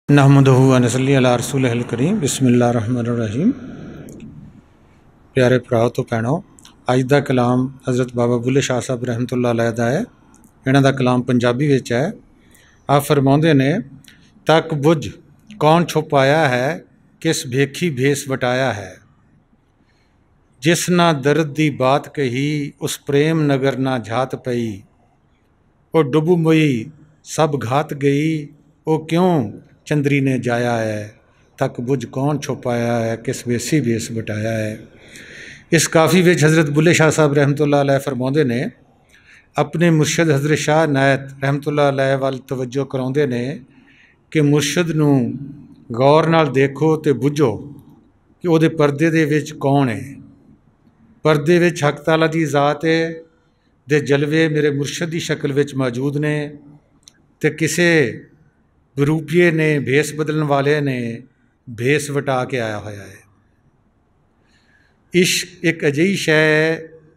नहमदुहु व नसल्ली अला रसूलिहिल करीम बिस्मिल्लाहिर्रहमानिर्रहीम। प्यारे भराओ तो भैणों, अज का कलाम हज़रत बाबा बुल्ले शाह साहब रहमतुल्लाह अलैह दा है। इन्हां दा कलाम पंजाबी विच है। आप फरमाउंदे ने, तक बुझ कौन छुपाया है, किस भेखी भेस वटाया है। जिस ना दर्द दी बात कही, उस प्रेम नगर ना झात पई। ओ डुब मोई सब घात गई, ओ क्यों चंद्री ने जाया है। तक बुझ कौन छुपाया है, किस वेसी भेस बटाया है। इस काफ़ी विच हज़रत बुल्ले शाह साहब रहमतुल्लाह अलैह फरमाउंदे ने, अपने मुर्शद हज़रत शाह नायत रहमतुल्लाह अलैह वाल तवज्जो कराउंदे ने कि मुर्शद नूं गौर नाल देखो तो बुझो कि उहदे परदे दे विच कौन है। परदे विच हक ताला दी ज़ात है दे जलवे मेरे मुर्शद की शक्ल विच मौजूद ने, ते किसे विरूपीए ने, भेस बदलन वाले ने भेस वटा के आया होया है। इश्क एक अजिही शै है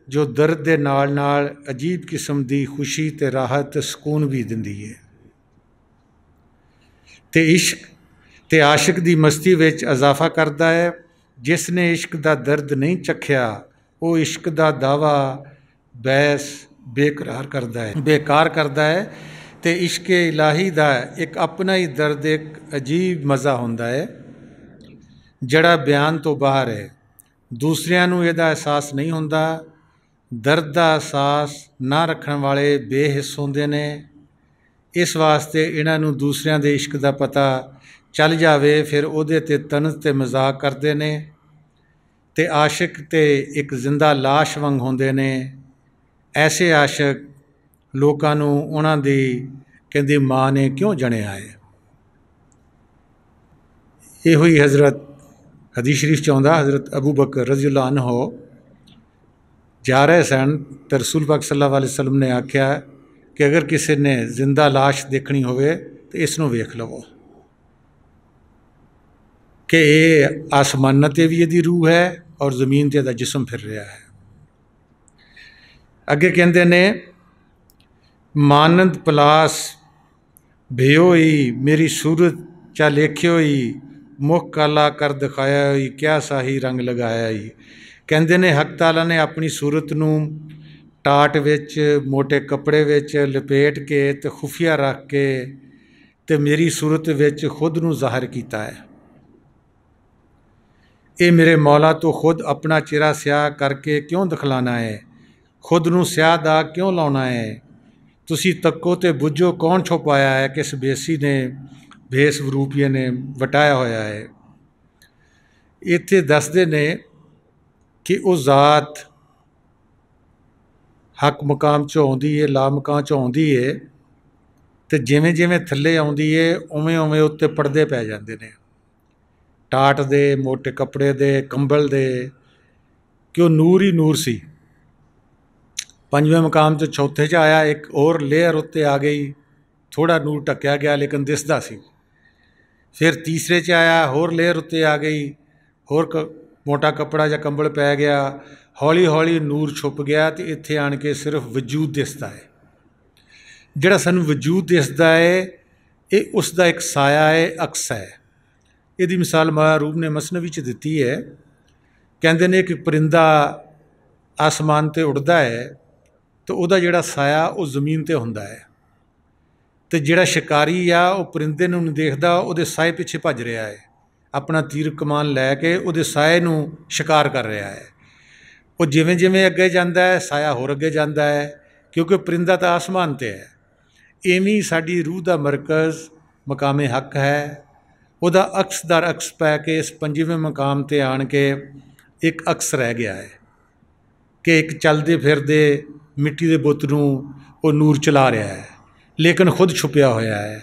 जो दर्द दे नाल नाल अजीब किस्म की खुशी ते राहत ते सुकून भी दिंदी है। ते इश्क ते आशिक की मस्ती विच इजाफा करता है। जिसने इश्क का दर्द नहीं चखिया, वो इश्क का दावा बैस बेकरार करता है, बेकार करता है। तो इश्क इलाही का एक अपना ही दर्द, एक अजीब मज़ा होंदा है जड़ा बयान तो बाहर है। दूसरियां नूं इहदा एहसास नहीं होंदा। दर्द का एहसास ना रखने वाले बेहिस होंदे ने। इस वास्ते इन्हां नूं दूसरियां दे इश्क का पता चल जावे, फिर उहदे ते तनज़ ते मजाक करते ने। ते आशिक ते एक जिंदा लाश वांग होंदे ने। ऐसे आशिक लोकां नूं उन्हां दी कहंदी मां ने क्यों जणिया है। इहो ही हज़रत हदीस शरीफ च आउंदा, हज़रत अबू बकर रज़ियल्लाहु अन्हु जा रहे सन तो रसूल पाक सल्लल्लाहु अलैहि वसल्लम ने आख्या कि अगर किसी ने जिंदा लाश देखनी होवे तो इसनूं वेख लवो कि ये आसमानां ते भी इहदी रूह है और ज़मीन ते इहदा जिस्म फिर रहा है। अगे कहंदे ने, मानंद पलास भेओई मेरी सूरत चा लेखियोई, मुख काला कर दिखाया ही, क्या साही रंग लगाया ही। कहंदे ने हक ताला ने अपनी सूरत नूं टाट विच मोटे कपड़े विच लपेट के ते खुफिया रख के ते मेरी सूरत विच खुद नूं ज़ाहिर कीता है। ये मेरे मौला तो खुद अपना चेहरा स्याह करके क्यों दिखलाना है, खुद नूं स्याह दाग क्यों लाउना है। तुसी तक्को ते बुझो कौन छुपाया है, किस बेसी ने भेस वरूपीए ने वटाया होया है। इत्थे दसदे ने कि वह ज़ात हक मुकाम चों आउंदी है, ला मुकाम चों आउंदी है, ते जिवें जिवें थल्ले आउंदी है उवें उवें उत्ते पड़दे पै जांदे ने, टाट दे, मोटे कपड़े दे, कंबल दे, कि वह नूर ही नूर सी। पंजवें मुकाम च चौथे च आया, एक और लेयर उत्ते आ गई, थोड़ा नूर ढक्या गया लेकिन दिसदा सी। फिर तीसरे च आया, होर लेयर उत्ते आ गई, होर मोटा कपड़ा या कंबल पै गया, हौली हौली नूर छुप गया तो इत्थे आण के सिर्फ वजूद दिसदा है। जिहड़ा सानूं वजूद दिसदा है ये उसका एक साया है, अक्स है। इसदी मिसाल मौला रूप ने मसनवी च दिती है। कहंदे ने कि परिंदा आसमान ते उड़दा है तो उहदा जिहड़ा साया वो ज़मीन ते हुंदा है, तो जिहड़ा शिकारी आ वो परिंदे नूं नहीं देखदा, उहदे साए पिछे भज रहा है, अपना तीर कमान लैके उहदे साए नूं शिकार कर रहा है। वो जिवें जिवें अगे जांदा है साया होर अगे जांदा है, क्योंकि परिंदा तो आसमान ते है। इवें साडी रूह का मरकज़ मकामे हक है, उहदा अक्स दर अक्स पै के इस पंजवें मकाम ते आण के एक अक्स रह गया है कि एक चलते फिरदे मिट्टी के बुत नूं वो नूर चला रहा है लेकिन खुद छुपिया होया है।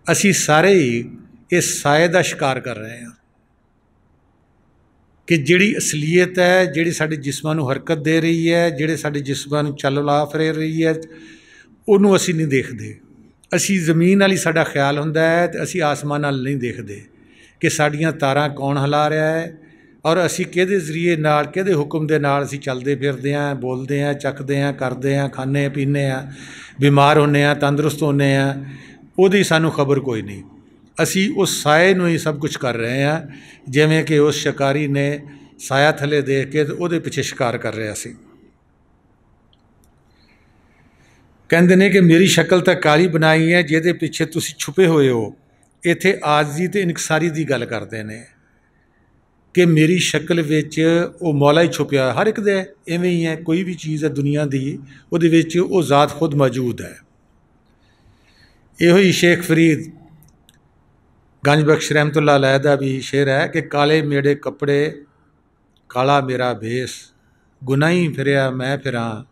असी सारे ही इस साए का शिकार कर रहे हैं कि जिहड़ी असलीयत है, जिहड़ी साडे जिस्मां नूं हरकत दे रही है, जिहड़े साडे जिस्मां नूं चल ला फिर रही है, उहनूं असी नहीं देखते। असी ज़मीन वाली साडा ख्याल हुंदा है तो असी आसमान वाल नहीं देखते कि साडियां तारां कौन हिला रहा है और असी किहदे जरिए नाल, किहदे हुक्म दे नाल असी चलते फिरदे हैं, बोलते हैं, चखते हैं, करते हैं, खाने पीने हैं, बीमार होने हैं, तंदुरुस्त होने हैं, उहदी सानूं खबर कोई नहीं। ਅਸੀਂ ਉਸ ਸਾਏ ਨੂੰ ਹੀ ਸਭ ਕੁਝ ਕਰ ਰਹੇ ਹਾਂ, ਜਿਵੇਂ ਕਿ ਉਸ ਸ਼ਿਕਾਰੀ ਨੇ ਸਾਇਆ ਥੱਲੇ ਦੇਖ ਕੇ ਤੇ ਉਹਦੇ ਪਿੱਛੇ ਸ਼ਿਕਾਰ ਕਰ ਰਿਹਾ ਸੀ। ਕਹਿੰਦੇ ਨੇ ਕਿ ਮੇਰੀ ਸ਼ਕਲ ਤਾਂ ਕਾਲੀ ਬਣਾਈ ਹੈ, ਜਿਹਦੇ ਪਿੱਛੇ ਤੁਸੀਂ ਛੁਪੇ ਹੋਏ ਹੋ। ਇੱਥੇ ਆਜਜ਼ੀ ਤੇ ਇਨਕਸਾਰੀ ਦੀ ਗੱਲ ਕਰਦੇ ਨੇ ਕਿ ਮੇਰੀ ਸ਼ਕਲ ਵਿੱਚ ਉਹ ਮੌਲਾ ਹੀ ਛੁਪਿਆ। ਹਰ ਇੱਕ ਦੇ ਇਵੇਂ ਹੀ ਹੈ, ਕੋਈ ਵੀ ਚੀਜ਼ ਹੈ ਦੁਨੀਆ ਦੀ, ਉਹਦੇ ਵਿੱਚ ਉਹ ਜ਼ਾਤ ਖੁਦ ਮੌਜੂਦ ਹੈ। ਇਹੋ ਹੀ ਸ਼ੇਖ ਫਰੀਦ ਗੰਜ ਬਖਸ਼ ਰਹਿਮਤੁल्लाह अलैह ਦਾ ਵੀ ਸ਼ੇਰ ਹੈ ਕਿ ਕਾਲੇ ਮੇਰੇ ਕੱਪੜੇ ਕਾਲਾ ਮੇਰਾ ਭੇਸ, ਗੁਨਾਹੀ ਫਿਰਿਆ ਮੈਂ ਫਿਰਾਂ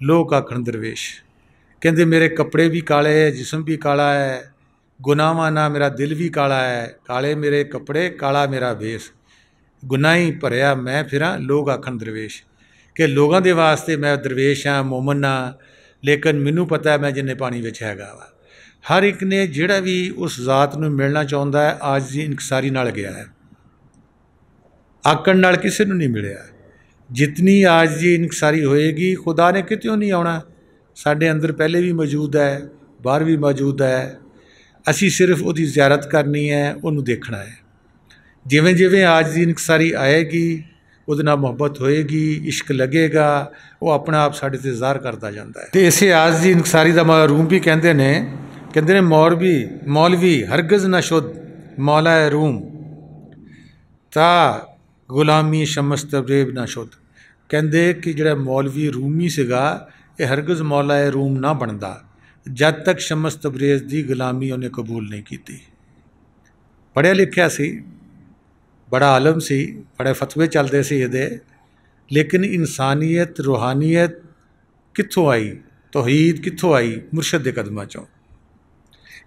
ਲੋਕ ਆਖਣ ਦਰਵੇਸ਼। ਕਹਿੰਦੇ ਮੇਰੇ ਕੱਪੜੇ ਵੀ ਕਾਲੇ ਹੈ, ਜਿਸਮ ਵੀ ਕਾਲਾ ਹੈ, ਗੁਨਾਹਾਂ ਨਾਲ ਮੇਰਾ ਦਿਲ ਵੀ ਕਾਲਾ ਹੈ। ਕਾਲੇ ਮੇਰੇ ਕੱਪੜੇ ਕਾਲਾ ਮੇਰਾ ਭੇਸ, ਗੁਨਾਹੀ ਭਰਿਆ ਮੈਂ ਫਿਰਾਂ ਲੋਕ ਆਖਣ ਦਰਵੇਸ਼। ਕਿ ਲੋਕਾਂ ਦੇ ਵਾਸਤੇ ਮੈਂ ਦਰਵੇਸ਼ ਹਾਂ, ਮੋਮਨ ਹਾਂ, ਲੇਕਿਨ ਮੈਨੂੰ ਪਤਾ ਹੈ ਮੈਂ ਜਿੰਨੇ ਪਾਣੀ ਵਿੱਚ ਹੈਗਾ ਵਾ। ਹਰ ਇੱਕ ਨੇ ਜਿਹੜਾ ਵੀ ਉਸ ਜ਼ਾਤ ਨੂੰ ਮਿਲਣਾ ਚਾਹੁੰਦਾ ਹੈ ਆਜਜ਼ੀ ਇਨਕਸਾਰੀ ਨਾਲ ਗਿਆ ਹੈ, ਆਕੜ ਨਾਲ ਕਿਸੇ ਨੂੰ ਨਹੀਂ ਮਿਲਿਆ। ਜਿਤਨੀ ਆਜਜ਼ੀ ਇਨਕਸਾਰੀ ਹੋਏਗੀ ਖੁਦਾ ਨੇ ਕਿਤੋਂ ਨਹੀਂ ਆਉਣਾ। ਸਾਡੇ ਅੰਦਰ ਪਹਿਲੇ ਵੀ ਮੌਜੂਦ ਹੈ, ਬਾਹਰ ਵੀ ਮੌਜੂਦ ਹੈ। ਅਸੀਂ ਸਿਰਫ ਉਹਦੀ ਜ਼ਿਆਰਤ ਕਰਨੀ ਹੈ, ਉਹਨੂੰ ਦੇਖਣਾ ਹੈ। ਜਿਵੇਂ ਜਿਵੇਂ ਆਜਜ਼ੀ ਇਨਕਸਾਰੀ ਆਏਗੀ, ਉਹਦੇ ਨਾਲ ਮੁਹੱਬਤ ਹੋਏਗੀ, ਇਸ਼ਕ ਲੱਗੇਗਾ, ਉਹ ਆਪਣਾ ਆਪ ਸਾਡੇ 'ਤੇ ਜ਼ਾਹਰ ਕਰਦਾ ਜਾਂਦਾ ਹੈ। ਅਤੇ ਇਸੇ ਆਜਜ਼ੀ ਇਨਕਸਾਰੀ ਦਾ ਰੂਮ ਵੀ ਕਹਿੰਦੇ ਨੇ ਮੌਲਵੀ ਹਰਗਜ਼ ਨਾ ਸ਼ੁੱਧ ਮੌਲਾ ਰੂਮ ਤਾਂ ਗੁਲਾਮੀ ਸ਼ਮਸ ਤਬਰੇਬ ਨਾ ਸ਼ੁੱਧ। ਕਹਿੰਦੇ ਕਿ ਜਿਹੜਾ ਮੌਲਵੀ ਰੂਮੀ ਸੀਗਾ ਇਹ ਹਰਗਜ਼ ਮੌਲਾ ਰੂਮ ਨਾ ਬਣਦਾ ਜਦ ਤੱਕ ਸ਼ਮਸ ਤਬਰੇਜ਼ ਦੀ ਗੁਲਾਮੀ ਉਹਨੇ ਕਬੂਲ ਨਹੀਂ ਕੀਤੀ। ਪੜ੍ਹਿਆ ਲਿਖਿਆ ਸੀ, ਬੜਾ ਆਲਮ ਸੀ, ਬੜੇ ਫਤਵੇ ਚੱਲਦੇ ਸੀ ਇਹਦੇ, ਲੇਕਿਨ ਇਨਸਾਨੀਅਤ ਰੂਹਾਨੀਅਤ ਕਿੱਥੋਂ ਆਈ, ਤੌਹੀਦ ਕਿੱਥੋਂ ਆਈ? ਮੁਰਸ਼ਦ ਦੇ ਕਦਮਾਂ 'ਚੋਂ।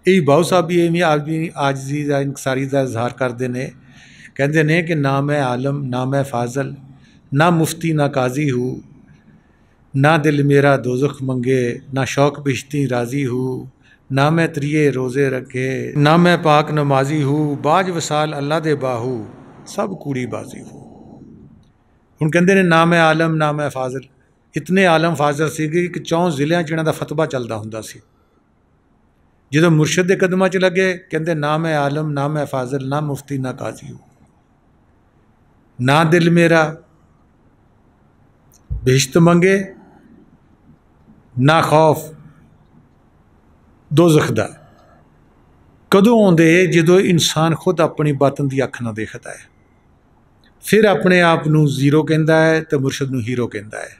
ਇਹ ਬਾਊ ਸਾਹਿਬ ਵੀ ਇਵੇਂ ਆਦਮੀ ਆਜਜ਼ੀ ਦਾ ਇਨਕਸਾਰੀ ਦਾ ਇਜ਼ਹਾਰ ਕਰਦੇ ਨੇ। ਕਹਿੰਦੇ ਨੇ ਕਿ ਨਾ ਮੈਂ ਆਲਮ ਨਾ ਮੈਂ ਫਾਜ਼ਲ, ਨਾ ਮੁਫਤੀ ਨਾ ਕਾਜ਼ੀ ਹੂੰ, ना दिल मेरा दोज़ख मंगे, ना शौक बिश्ती राज़ी हूँ, ना मैं त्रिये रोज़े रखे, ना मैं पाक नमाजी हूँ, बाज वसाल अल्लाह दे बाहू सब कूड़ी बाजी हूँ। हुण कहंदे ने ना मैं आलम ना मैं फाज़ल। इतने आलम फाज़ल सीगे कि 4 ਜ਼ਿਲ੍ਹਿਆਂ 'ਚ ਇਹਨਾਂ ਦਾ ਫਤਵਾ ਚੱਲਦਾ ਹੁੰਦਾ ਸੀ। ਜਦੋਂ ਮੁਰਸ਼ਿਦ ਦੇ ਕਦਮਾਂ 'ਚ ਲੱਗੇ ਕਹਿੰਦੇ ਨਾ ਮੈਂ ਆਲਮ ਨਾ ਮੈਂ ਫਾਜ਼ਲ, ਨਾ ਮੁਫਤੀ ਨਾ ਕਾਜ਼ੀ ਹੂੰ, ਨਾ ਦਿਲ ਮੇਰਾ ਬਿਸ਼ਤ ਮੰਗੇ, ਨਾ ਖੌਫ ਦੋਜ਼ਖ ਦਾ। ਕਦੋਂ ਆਉਂਦੇ? ਜਦੋਂ ਇਨਸਾਨ ਖੁਦ ਆਪਣੀ ਬਾਤਨ ਦੀ ਅੱਖ ਨਾਲ ਦੇਖਦਾ ਹੈ, ਫਿਰ ਆਪਣੇ ਆਪ ਨੂੰ ਜ਼ੀਰੋ ਕਹਿੰਦਾ ਹੈ ਅਤੇ ਮੁਰਸ਼ਦ ਨੂੰ ਹੀਰੋ ਕਹਿੰਦਾ ਹੈ।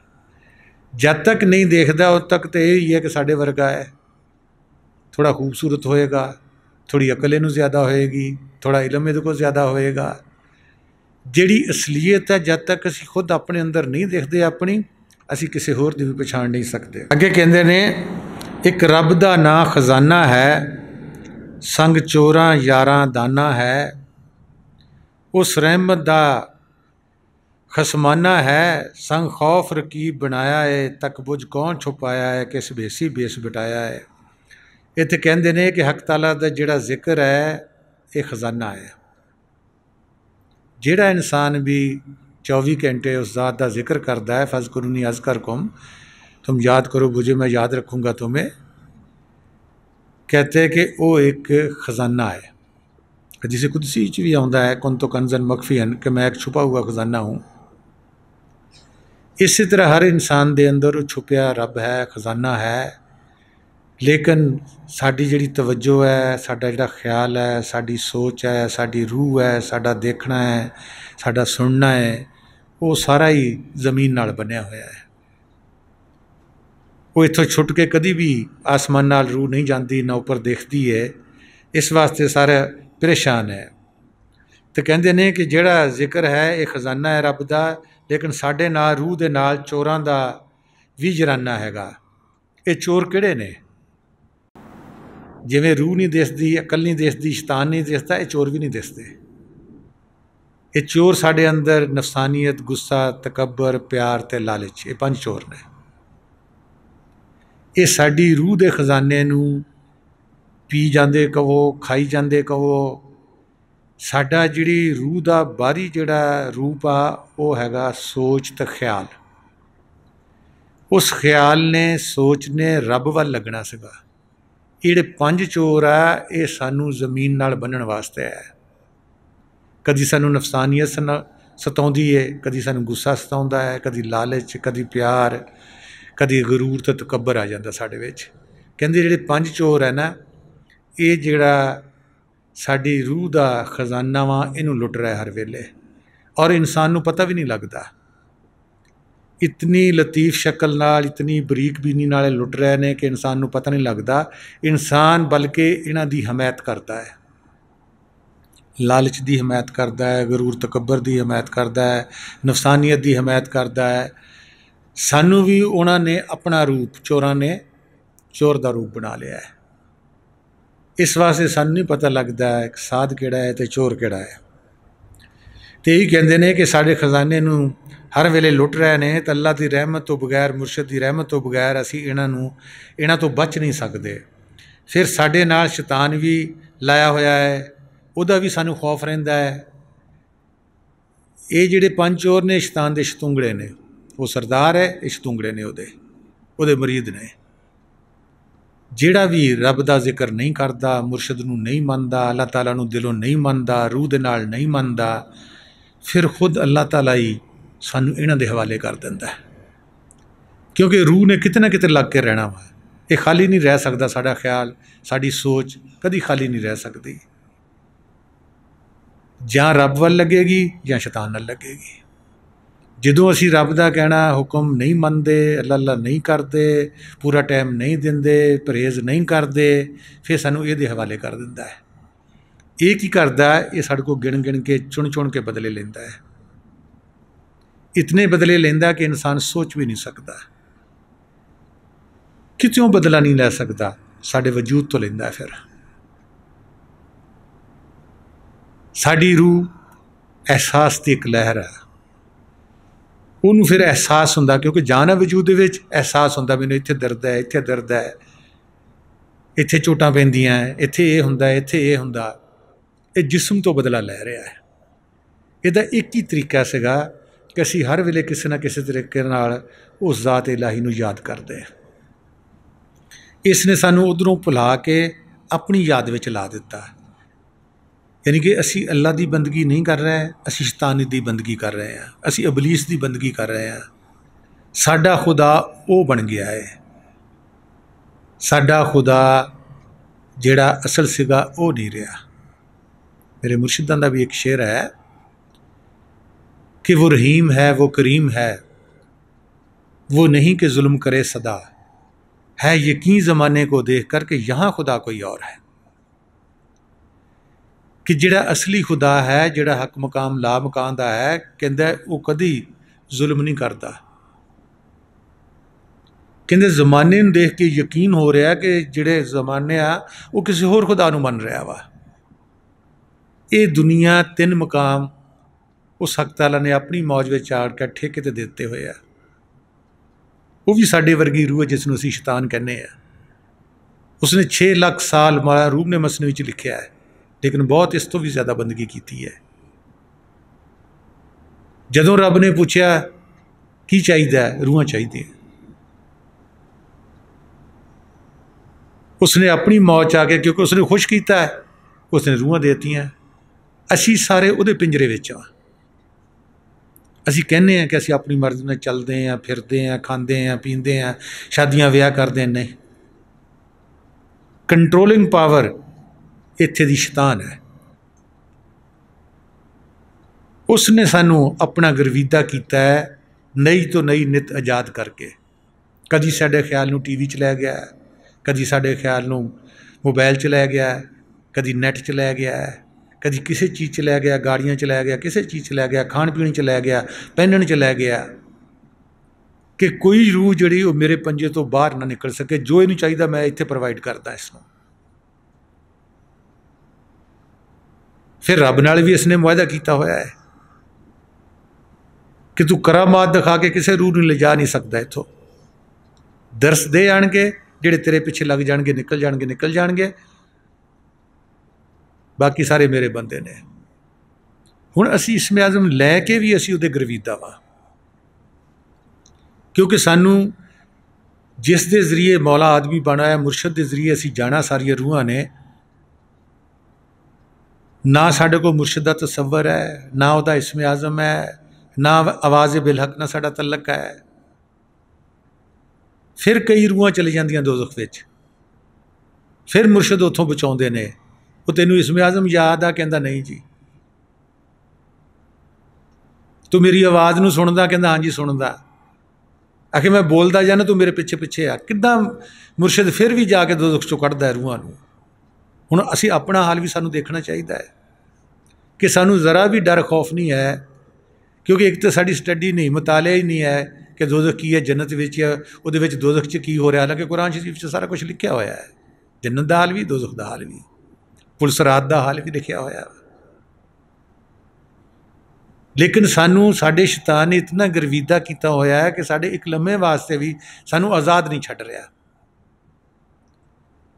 ਜਦ ਤੱਕ ਨਹੀਂ ਦੇਖਦਾ ਉਦ ਤੱਕ ਤਾਂ ਇਹ ਹੀ ਹੈ ਕਿ ਸਾਡੇ ਵਰਗਾ ਹੈ, ਥੋੜ੍ਹਾ ਖੂਬਸੂਰਤ ਹੋਏਗਾ, ਥੋੜ੍ਹੀ ਅਕਲ ਇਹਨੂੰ ਜ਼ਿਆਦਾ ਹੋਏਗੀ, ਥੋੜ੍ਹਾ ਇਲਮ ਇਹਦੇ ਕੋਲ ਜ਼ਿਆਦਾ ਹੋਏਗਾ। ਜਿਹੜੀ ਅਸਲੀਅਤ ਹੈ ਜਦ ਤੱਕ ਅਸੀਂ ਖੁਦ ਆਪਣੇ ਅੰਦਰ ਨਹੀਂ ਦੇਖਦੇ ਆਪਣੀ, ਅਸੀਂ ਕਿਸੇ ਹੋਰ ਦੀ ਵੀ ਪਛਾਣ ਨਹੀਂ ਸਕਦੇ। ਅੱਗੇ ਕਹਿੰਦੇ ਨੇ ਇੱਕ ਰੱਬ ਦਾ ਨਾਂ ਖਜ਼ਾਨਾ ਹੈ, ਸੰਗ ਚੋਰਾਂ ਯਾਰਾਂ ਦਾਨਾ ਹੈ, ਉਸ ਰਹਿਮਤ ਦਾ ਖਸਮਾਨਾ ਹੈ, ਸੰਗ ਖੌਫ ਰਕੀਬ ਬਣਾਇਆ ਹੈ, ਤੱਕ ਬੁਝ ਕੌਣ ਛੁਪਾਇਆ ਹੈ, ਕਿਸ ਬੇਸੀ ਬੇਸ ਬਿਟਾਇਆ ਹੈ। ਇੱਥੇ ਕਹਿੰਦੇ ਨੇ ਕਿ ਹੱਕ ਤਾਲਾ ਦਾ ਜਿਹੜਾ ਜ਼ਿਕਰ ਹੈ ਇਹ ਖਜ਼ਾਨਾ ਹੈ। ਜਿਹੜਾ ਇਨਸਾਨ ਵੀ 24 ਘੰਟੇ ਉਸ ਜ਼ਾਤ ਦਾ ਜ਼ਿਕਰ ਕਰਦਾ ਹੈ, ਫਜ਼ਕੁਰੂਨੀ ਅਜ਼ਕਰकुम, तुम याद करो मुझे मैं याद रखूँगा तुम्हें, कहते हैं कि वो एक ख़जाना है। हदीस कुदसी च भी आउंदा है कुन तो कंजन मखफियन, कि मैं एक छुपा हुआ खजाना हूँ। इसी तरह हर इंसान दे अंदर छुपया रब है, खजाना है, लेकिन साडी जिहड़ी तवज्जो है, साडा जिहड़ा ख्याल है, साडी सोच है, साडी रूह है, साडा देखना है, साडा सुनना है, वो सारा ही ज़मीन नाल बनिया होया है। वो इत्थों छुट के कभी भी आसमान नाल रूह नहीं जाती, ना उपर देखती है, इस वास्ते सारा परेशान है। तो कहते ने कि जिहड़ा जिक्र है ये खजाना है रब दा, लेकिन साडे नाल रूह दे नाल चोरां दा भी जराना हैगा। ये चोर किहड़े ने? जिवें रूह नहीं दिसदी, अकल नहीं दिसदी, शैतान नहीं दिसदा, ये चोर भी नहीं दिसते। ये चोर साडे अंदर नफसानियत, गुस्सा, तकबर, प्यार ते लालच, ये 5 चोर ने। ये साडी रूह दे खजाने नूं पी जांदे कहो, खाई जांदे कहो। साडा जिहड़ी रूह दा बाहरी जिहड़ा रूप आ वो हैगा सोच ते ख्याल। उस ख्याल ने, सोच ने रब वल लगना सीगा। ਜਿਹੜੇ ਪੰਜ ਚੋਰ ਆ ਇਹ ਸਾਨੂੰ ਜ਼ਮੀਨ ਨਾਲ ਬੰਨ੍ਹਣ ਵਾਸਤੇ ਹੈ। ਕਦੀ ਸਾਨੂੰ ਨਫਸਾਨੀਅਤ ਸਤਾਉਂਦੀ ਹੈ, ਕਦੀ ਸਾਨੂੰ ਗੁੱਸਾ ਸਤਾਉਂਦਾ ਹੈ, ਕਦੀ ਲਾਲਚ, ਕਦੀ ਪਿਆਰ, ਕਦੀ ਗਰੂਰ ਤੇ ਤਕੱਬਰ ਆ ਜਾਂਦਾ ਸਾਡੇ ਵਿੱਚ। ਕਹਿੰਦੇ ਜਿਹੜੇ ਪੰਜ ਚੋਰ ਹੈ ਨਾ, ਇਹ ਜਿਹੜਾ ਸਾਡੀ ਰੂਹ ਦਾ ਖਜ਼ਾਨਾ ਵਾ ਇਹਨੂੰ ਲੁੱਟ ਰਿਹਾ ਹਰ ਵੇਲੇ, ਔਰ ਇਨਸਾਨ ਨੂੰ ਪਤਾ ਵੀ ਨਹੀਂ ਲੱਗਦਾ। ਇਤਨੀ ਲਤੀਫ ਸ਼ਕਲ ਨਾਲ, ਇਤਨੀ ਬਰੀਕ ਬੀਨੀ ਨਾਲ ਲੁੱਟ ਰਹੇ ਨੇ ਕਿ ਇਨਸਾਨ ਨੂੰ ਪਤਾ ਨਹੀਂ ਲੱਗਦਾ। ਇਨਸਾਨ ਬਲਕਿ ਇਹਨਾਂ ਦੀ ਹਮਾਇਤ ਕਰਦਾ ਹੈ, ਲਾਲਚ ਦੀ ਹਮਾਇਤ ਕਰਦਾ ਹੈ, ਗਰੂਰ ਤਕੱਬਰ ਦੀ ਹਮਾਇਤ ਕਰਦਾ ਹੈ, ਨਫਸਾਨੀਅਤ ਦੀ ਹਮਾਇਤ ਕਰਦਾ ਹੈ। ਸਾਨੂੰ ਵੀ ਉਹਨਾਂ ਨੇ ਆਪਣਾ ਰੂਪ, ਚੋਰਾਂ ਨੇ ਚੋਰ ਦਾ ਰੂਪ ਬਣਾ ਲਿਆ ਹੈ। ਇਸ ਵਾਸਤੇ ਸਾਨੂੰ ਨਹੀਂ ਪਤਾ ਲੱਗਦਾ ਹੈ ਕਿ ਸਾਧ ਕਿਹੜਾ ਹੈ ਅਤੇ ਚੋਰ ਕਿਹੜਾ ਹੈ। ਅਤੇ ਇਹੀ ਕਹਿੰਦੇ ਨੇ ਕਿ ਸਾਡੇ ਖਜ਼ਾਨੇ ਨੂੰ ਹਰ ਵੇਲੇ ਲੁੱਟ ਰਹੇ ਨੇ, ਤਾਂ ਅੱਲਾ ਦੀ ਰਹਿਮਤ ਤੋਂ ਬਗੈਰ, ਮੁਰਸ਼ਿਦ ਦੀ ਰਹਿਮਤ ਤੋਂ ਬਗੈਰ ਅਸੀਂ ਇਹਨਾਂ ਤੋਂ ਬਚ ਨਹੀਂ ਸਕਦੇ। ਫਿਰ ਸਾਡੇ ਨਾਲ ਸ਼ੈਤਾਨ ਵੀ ਲਾਇਆ ਹੋਇਆ ਹੈ, ਉਹਦਾ ਵੀ ਸਾਨੂੰ ਖੌਫ ਰਹਿੰਦਾ ਹੈ। ਇਹ ਜਿਹੜੇ ਪੰਜ ਚੋਰ ਨੇ ਸ਼ੈਤਾਨ ਦੇ ਸ਼ਤੂੰਗੜੇ ਨੇ, ਉਹ ਸਰਦਾਰ ਹੈ, ਇਹ ਸ਼ਤੂੰਗੜੇ ਨੇ ਉਹਦੇ ਮੁਰੀਦ ਨੇ। ਜਿਹੜਾ ਵੀ ਰੱਬ ਦਾ ਜ਼ਿਕਰ ਨਹੀਂ ਕਰਦਾ, ਮੁਰਸ਼ਿਦ ਨੂੰ ਨਹੀਂ ਮੰਨਦਾ, ਅੱਲਾਹ ਤਾਲਾ ਨੂੰ ਦਿਲੋਂ ਨਹੀਂ ਮੰਨਦਾ, ਰੂਹ ਦੇ ਨਾਲ ਨਹੀਂ ਮੰਨਦਾ, ਫਿਰ ਖੁਦ ਅੱਲਾਹ ਤਾਲਾ ਹੀ ਸਾਨੂੰ ਇਹਨਾਂ ਦੇ ਹਵਾਲੇ ਕਰ ਦਿੰਦਾ ਹੈ। ਕਿਉਂਕਿ ਰੂਹ ਨੇ ਕਿਤੇ ਨਾ ਕਿਤੇ ਲੱਗ ਕੇ ਰਹਿਣਾ ਵਾ, ਇਹ ਖਾਲੀ ਨਹੀਂ ਰਹਿ ਸਕਦਾ। ਸਾਡਾ ਖਿਆਲ, ਸਾਡੀ ਸੋਚ ਕਦੀ ਖਾਲੀ ਨਹੀਂ ਰਹਿ ਸਕਦੀ। ਜਾਂ ਰੱਬ ਵੱਲ ਲੱਗੇਗੀ ਜਾਂ ਸ਼ੈਤਾਨ ਨਾਲ ਲੱਗੇਗੀ। ਜਦੋਂ ਅਸੀਂ ਰੱਬ ਦਾ ਕਹਿਣਾ ਹੁਕਮ ਨਹੀਂ ਮੰਨਦੇ, ਅੱਲਾ ਨਹੀਂ ਕਰਦੇ, ਪੂਰਾ ਟਾਈਮ ਨਹੀਂ ਦਿੰਦੇ, ਪਰਹੇਜ਼ ਨਹੀਂ ਕਰਦੇ, ਫਿਰ ਸਾਨੂੰ ਇਹਦੇ ਹਵਾਲੇ ਕਰ ਦਿੰਦਾ ਹੈ। ਇਹ ਕੀ ਕਰਦਾ ਹੈ? ਇਹ ਸਾਡੇ ਕੋਲ ਗਿਣ ਗਿਣ ਕੇ, ਚੁਣ ਕੇ ਬਦਲੇ ਲੈਂਦਾ ਹੈ। ਇਤਨੇ ਬਦਲੇ ਲੈਂਦਾ ਕਿ ਇਨਸਾਨ ਸੋਚ ਵੀ ਨਹੀਂ ਸਕਦਾ। ਕਿਤੋਂ ਬਦਲਾ ਨਹੀਂ ਲੈ ਸਕਦਾ, ਸਾਡੇ ਵਜੂਦ ਤੋਂ ਲੈਂਦਾ। ਫਿਰ ਸਾਡੀ ਰੂਹ ਅਹਿਸਾਸ ਦੀ ਇੱਕ ਲਹਿਰ ਹੈ, ਉਹਨੂੰ ਫਿਰ ਅਹਿਸਾਸ ਹੁੰਦਾ, ਕਿਉਂਕਿ ਜਾਨ ਹੈ ਵਜੂਦ ਦੇ ਵਿੱਚ, ਅਹਿਸਾਸ ਹੁੰਦਾ ਮੈਨੂੰ ਇੱਥੇ ਦਰਦ ਹੈ, ਇੱਥੇ ਦਰਦ ਹੈ, ਇੱਥੇ ਚੋਟਾਂ ਪੈਂਦੀਆਂ, ਇੱਥੇ ਇਹ ਹੁੰਦਾ, ਇੱਥੇ ਇਹ ਹੁੰਦਾ। ਇਹ ਜਿਸਮ ਤੋਂ ਬਦਲਾ ਲੈ ਰਿਹਾ ਹੈ। ਇਹਦਾ ਇੱਕ ਹੀ ਤਰੀਕਾ ਸੀਗਾ ਕਿ ਅਸੀਂ ਹਰ ਵੇਲੇ ਕਿਸੇ ਨਾ ਕਿਸੇ ਤਰੀਕੇ ਨਾਲ ਉਸ ਜ਼ਾਤ ਇਲਾਹੀ ਨੂੰ ਯਾਦ ਕਰਦੇ ਹਾਂ। ਇਸ ਨੇ ਸਾਨੂੰ ਉੱਧਰੋਂ ਭੁਲਾ ਕੇ ਆਪਣੀ ਯਾਦ ਵਿੱਚ ਲਾ ਦਿੱਤਾ। ਯਾਨੀ ਕਿ ਅਸੀਂ ਅੱਲਾ ਦੀ ਬੰਦਗੀ ਨਹੀਂ ਕਰ ਰਹੇ, ਅਸੀਂ ਸ਼ੈਤਾਨ ਦੀ ਬੰਦਗੀ ਕਰ ਰਹੇ ਹਾਂ, ਅਸੀਂ ਇਬਲੀਸ ਦੀ ਬੰਦਗੀ ਕਰ ਰਹੇ ਹਾਂ। ਸਾਡਾ ਖੁਦਾ ਉਹ ਬਣ ਗਿਆ ਹੈ। ਸਾਡਾ ਖੁਦਾ ਜਿਹੜਾ ਅਸਲ ਸੀਗਾ ਉਹ ਨਹੀਂ ਰਿਹਾ। मेरे मुर्शिदां का भी एक शेर है कि वो रहीम है, वो करीम है, वो नहीं कि जुल्म करे सदा, है यकीन ज़माने को देख कर कि यहाँ खुदा कोई और है। कि जिहड़ा असली खुदा है, जिहड़ा हक मकाम ला मकान दा है, कहंदा वो कदी जुल्म नहीं करता। कहंदे ज़माने नूं देख के यकीन हो रहा कि जिहड़े ज़माने आ वो किसी होर खुदा नूं मन रहा वा। ये दुनिया तीन मकाम उस हक ताला ने अपनी मौज में चाड़ के ठेके ते दिते हुए आ। वो भी साडे वर्गी रूह है जिसनूं असीं शैतान कहने आ। उसने 6 लाख साल मारा रूह ने मसनवी च लिखिया है, लेकिन बहुत इस तो भी ज़्यादा बंदगी की है। जदों रब ने पूछा की चाहिए, रूहां चाहिए, उसने अपनी मौज आके, क्योंकि उसने खुश किया है, उसने रूहां देतियां। असी सारे उहदे पिंजरे विच आ। असी कहने हैं कि असी अपनी मर्जी नाल चलते हैं, फिरते हैं, खाते हैं, पीते हैं, शादियां विआह करते हैं। नहीं, कंट्रोलिंग पावर इत्थे दी शैतान है। उसने सानू अपना गर्विदा किया है, नई तो नई नित आजाद करके। कदी साडे ख्याल नूं टीवी च लै गया, कदी साडे ख्याल नूं मोबाइल च लै गया, कदी नैट च लै गया, कदी किसी चीज़ च लै गया, गाड़ियां च लै गया, किसी चीज़ च लै गया, खाण पीण च लै गया, पहनण च लै गया, कि कोई रूह जिहड़ी वो मेरे पंजे तो बाहर ना निकल सके। जो इनू चाहिए मैं इत्थे प्रोवाइड करदा इसनूं। फिर रब नाल भी इसने मुआहदा किया होया है कि तू करामात दिखा के किसी रूह नूं ले जा नहीं सकता इत्थों। दरस दे आणगे, जिहड़े तेरे पिछे लग जाणगे, निकल जाणगे, बाकी सारे मेरे बंदे ने। हुण असी इसमें आज़म लैके भी असी उहदे गर्विदा वा, क्योंकि सानू जिस दे जरिए मौला आदमी बना है, मुर्शद के जरिए असी जाना सारिया रूहां ने, ना साढ़े को मुर्शद का तसव्वर है, ना वह इस्म आज़म है, ना आवाज़ बिलहक ना साड़ा तलक है। फिर कई रूहां चली जांदियां दोज़ख विच, फिर मुर्शद उत्थों बचाउंदे ने। वो तेनू इस्म आज़म याद आ? कहंदा नहीं जी। तू मेरी आवाज़ नूं सुनदा? कहंदा हाँ जी सुनदा। आखिर मैं बोलदा जाना, तू मेरे पिछे पिछे आ। किद्दां मुर्शद फिर भी जाके दोज़ख चों कढदा है रूहां नूं। हुण असी अपना हाल भी सानू देखना चाहिए है कि सानू ज़रा भी डर खौफ नहीं है, क्योंकि एक तो साड़ी स्टडी नहीं, मुतालिया ही नहीं है कि दोज़ख की है, जन्नत विच है, उहदे विच दोज़ख च की हो रहा। हालांकि कुरान शरीफ च सारा कुछ लिखा होया है, जन्नत दा हाल भी, दोज़ख दा हाल भी, पुलसरात दा हाल भी लिखा होया। लेकिन सानू साडे शैतान ने इतना गर्विदा किया होया है कि साडे एक लम्हे वास्ते भी सानू आज़ाद नहीं छड्ड रहा।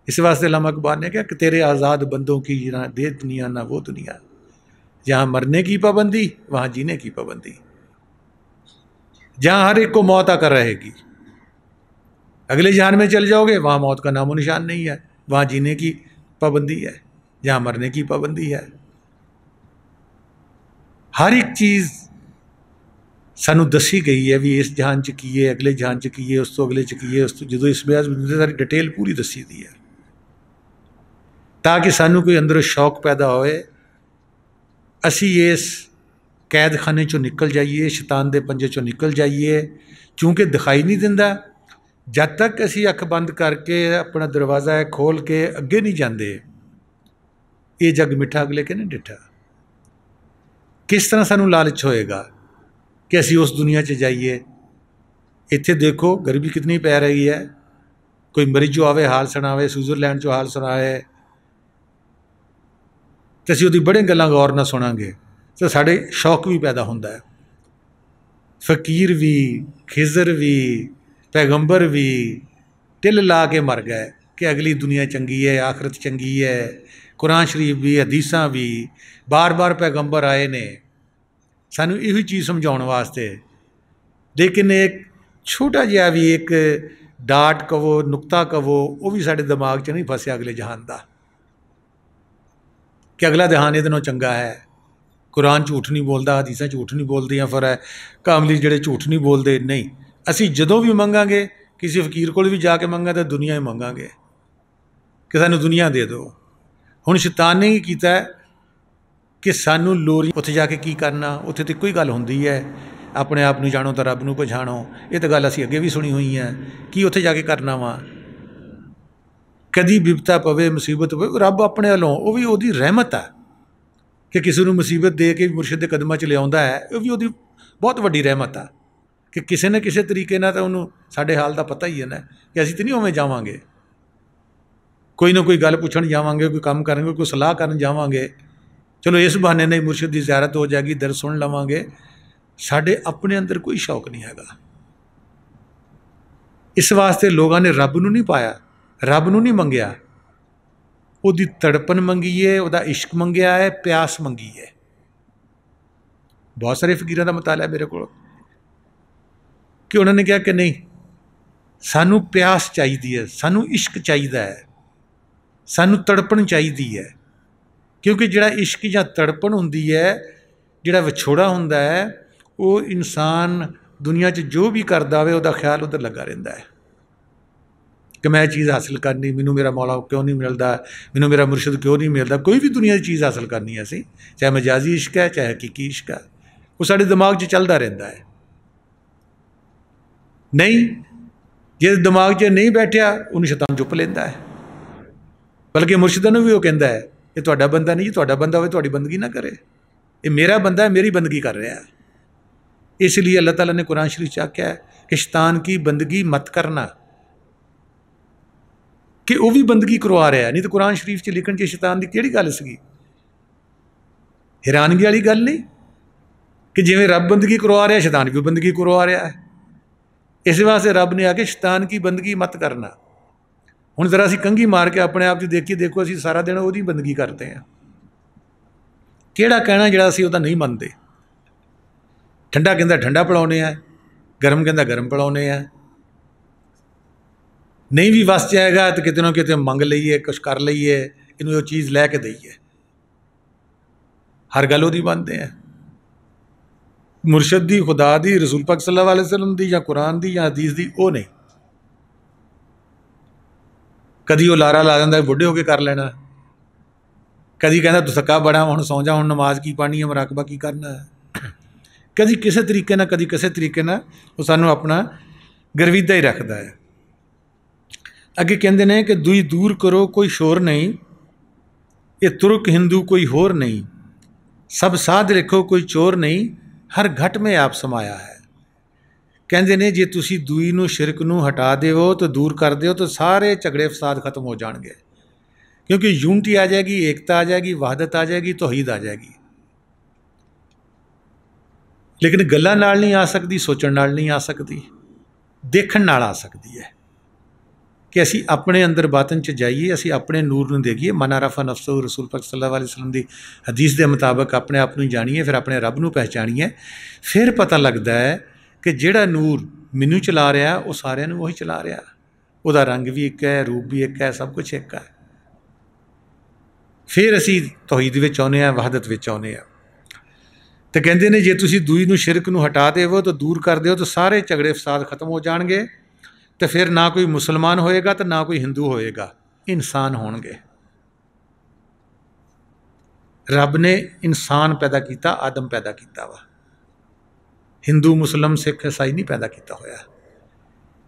इस वास्ते अल्लामा इकबाल ने कहा कि तेरे आज़ाद बंदों की ना दे दुनिया ना वो दुनिया, जहाँ मरने की पाबंदी वहाँ जीने की पाबंदी, जहाँ हर एक को मौत आकर रहेगी। अगले जहान में चल जाओगे वहाँ मौत का नामो निशान नहीं है, वहाँ जीने की पाबंदी है, जहाँ मरने की पाबंदी है। हर एक चीज़ सानू दसी गई है भी इस जहान च की है, अगले जहान च की है, उस तो अगले च की है, उस तो जो इस ब्याज सारी डिटेल पूरी दसी दी है, ताकि सानू कोई अंदरों शौक पैदा होए, असी इस कैदखाने चो निकल जाइए, शैतान के पंजे चो निकल जाइए। चूँकि दिखाई नहीं दिंदा, जब तक असी अख बंद करके अपना दरवाज़ा खोल के अगे नहीं जाते, ये जग मिठा अगले के नहीं डिठा। किस तरह सानू लालच होएगा कि असी उस दुनिया च जाइए। इत्थे देखो गर्मी कितनी पै रही है, कोई मरीज जो आवे हाल सुनावे, स्विट्जरलैंड चो हाल सुनाए, तो असी उसकी बड़े गल्लां गौर ना सुनांगे तो साढ़े शौक भी पैदा होंदा है। फकीर भी, खिजर भी, पैगंबर भी टिल ला के मर गए कि अगली दुनिया चंगी है, आखरत चंगी है। कुरान शरीफ भी, हदीसां भी, बार बार पैगंबर आए ने सानू यही चीज़ समझाने वास्ते। लेकिन एक छोटा जिहा भी एक डाट कवो, नुकता कवो, वो भी साढ़े दिमाग च नहीं फसिया अगले जहान का कि अगला जहान ये चंगा है। कुरान झूठ नहीं बोलता, हदीसां झूठ नहीं बोलदियां, फिर है कामली जिहड़े झूठ नहीं बोलते। नहीं, असी जदों भी मंगांगे किसी फकीर को भी जाके मंगा तो दुनिया ही मंगांगे कि सानू दुनिया दे दो। हुण शैतान ने ही कीता कि सानू लोरी उत्थे जाके की करना, उत्थे तो कोई गल हुंदी है अपने आप नूं जाणो तो रब नूं पछाणो। ये तो गल असीं अगे भी सुनी हुई है कि उत्थे जाके करना वा। कदी विपता पवे, मुसीबत पवे, रब अपने वालों वो भी उसदी रहमत है कि किसी को मुसीबत दे के मुर्शिद के कदमां च लियाउंदा है। वो भी उसदी बहुत वड्डी रहमत है कि किसी न किसी तरीके नाल तो उन्होंने साडे हाल का पता ही है ना कि असीं तो नहीं उवें जावांगे, कोई ना कोई गल पुछण जावांगे, कोई काम करांगे, कोई सलाह करन जावांगे। चलो इस बहाने नहीं मुर्शिद की ज़ियारत हो जाएगी, दर सुन लवांगे। साडे अपने अंदर कोई शौक नहीं हैगा। इस वास्ते लोगों ने रब नूं नहीं पाया, रब नूं नहीं मंगिया, उसदी तड़पन मंगी है, उसदा इश्क मंगिया है, प्यास मंगी है। बहुत सारे फकीरां दा मुताला मेरे को कि उन्होंने कहा कि नहीं, सानू प्यास चाहिए है, सानू इश्क चाहिए है, सानू तड़पन चाहिए है। क्योंकि जिहड़ा इश्क या तड़पन हुंदी है, जिहड़ा विछोड़ा हुंदा है, वो इंसान दुनिया च जो भी करदा होवे उहदा ख्याल उधर लगा रहिंदा है कि मैं चीज़ हासिल करनी, मैनू मेरा मौला क्यों नहीं मिलता, मैनू मेरा मुर्शिद क्यों नहीं मिलता। कोई भी दुनिया की चीज़ हासिल करनी है असीं, चाहे मजाजी इश्क है चाहे हकीकी इश्क है, वो साडे दिमाग च चलता रहता है। नहीं, जे दिमाग च नहीं बैठिया उन्हें शैतान चुप लेंदा है। बल्कि मुर्शिदां नूं भी वो कहता है ये तुहाडा बंदा नहीं, तुहाडा बंदा होवे तुहाडी बंदगी ना करे, ये मेरा बंदा है, मेरी बंदगी कर रहा है। इसलिए अल्लाह ताला ने कुरान शरीफ आख्या है कि शैतान की बंदगी मत करना, कि वह भी बंदगी करवा रहा है। नहीं तो कुरान शरीफ च लिखण च शैतान की किहड़ी गल सी, हैरानगी वाली गल नहीं कि जिवें रब बंदगी करवा रहा है शैतान भी बंदगी करवा रहा है। इस वास्ते रब ने आके शैतान की बंदगी मत करना। हुण जरा असीं कंघी मार के अपने आप च देखिए, देखो असीं सारा दिन उसदी बंदगी करते हैं। किहड़ा कहना जिहड़ा असीं उहदा नहीं मनते। ठंडा कहंदा ठंडा पिलाउने आ, गरम कहंदा गरम पिलाउने आ। नहीं भी वस जाएगा तो किते ना किते मंग लईए, कुछ कर लईए, इनू चीज़ लैके दईए, हर गल उहदी बनते हैं। मुरशद दी, खुदा दी, रसूल पाक सल्लल्लाहु अलैहि वसल्लम दी, या कुरान दी, या हदीस दी, वो नहीं। कदी वो लारा ला देंदा बुढ़े होके कर लेना, कदी कहता तू थका बड़ा हुण सौ जा, हुण नमाज की पढ़नी है, मुराकबा की करना है। कदी किसी तरीके ना, कदी किसी तरीके ना वो सानू अपना गर्विदा ही रखता है। अगे कहते हैं कि दुई दूर करो कोई शोर नहीं, ये तुर्क हिंदू कोई होर नहीं, सब साध रखो कोई चोर नहीं, हर घट में आप समाया है। कहते ने जे तुसी दूई नू शिरक नू हटा देवो तो दूर कर दो तो सारे झगड़े फसाद खत्म हो जाएंगे, क्योंकि यूनिटी आ जाएगी, एकता आ जाएगी, वहदत आ जाएगी, तौहीद आ जाएगी। लेकिन गल्लां नाल नहीं आ सकती, सोचण नाल नहीं आ सकती, देखण नाल आ सकती है कि असी अपने अंदर बातन च जाइए, असी अपने नूर नूं देखिए। मन अरफा नफ्सहू, रसूल पाक सल्लल्लाहु अलैहि वसल्लम की हदीस के मुताबिक अपने आप नूं जानिए, फिर अपने रब नूं पहचानिए। फिर पता लगता है कि जिहड़ा नूर मैनू चला रहा वो सारिਆਂ नूं वही चला रहा, उसका रंग भी एक है, रूप भी एक है, सब कुछ एक है। फिर असी तौहीद विच आउंदे आ, वहदत विच आउंदे आ। तो कहते हैं जे तुसी दूई नूं शिरक नूं हटा देवो तो दूर कर दो तो सारे झगड़े फसाद खत्म हो जाएंगे। तो फिर ना कोई मुसलमान होएगा तो ना कोई हिंदू होएगा, इंसान होणगे। रब ने इंसान पैदा किया, आदम पैदा किया वा, हिंदू मुसलम सिख ईसाई नहीं पैदा किया होया।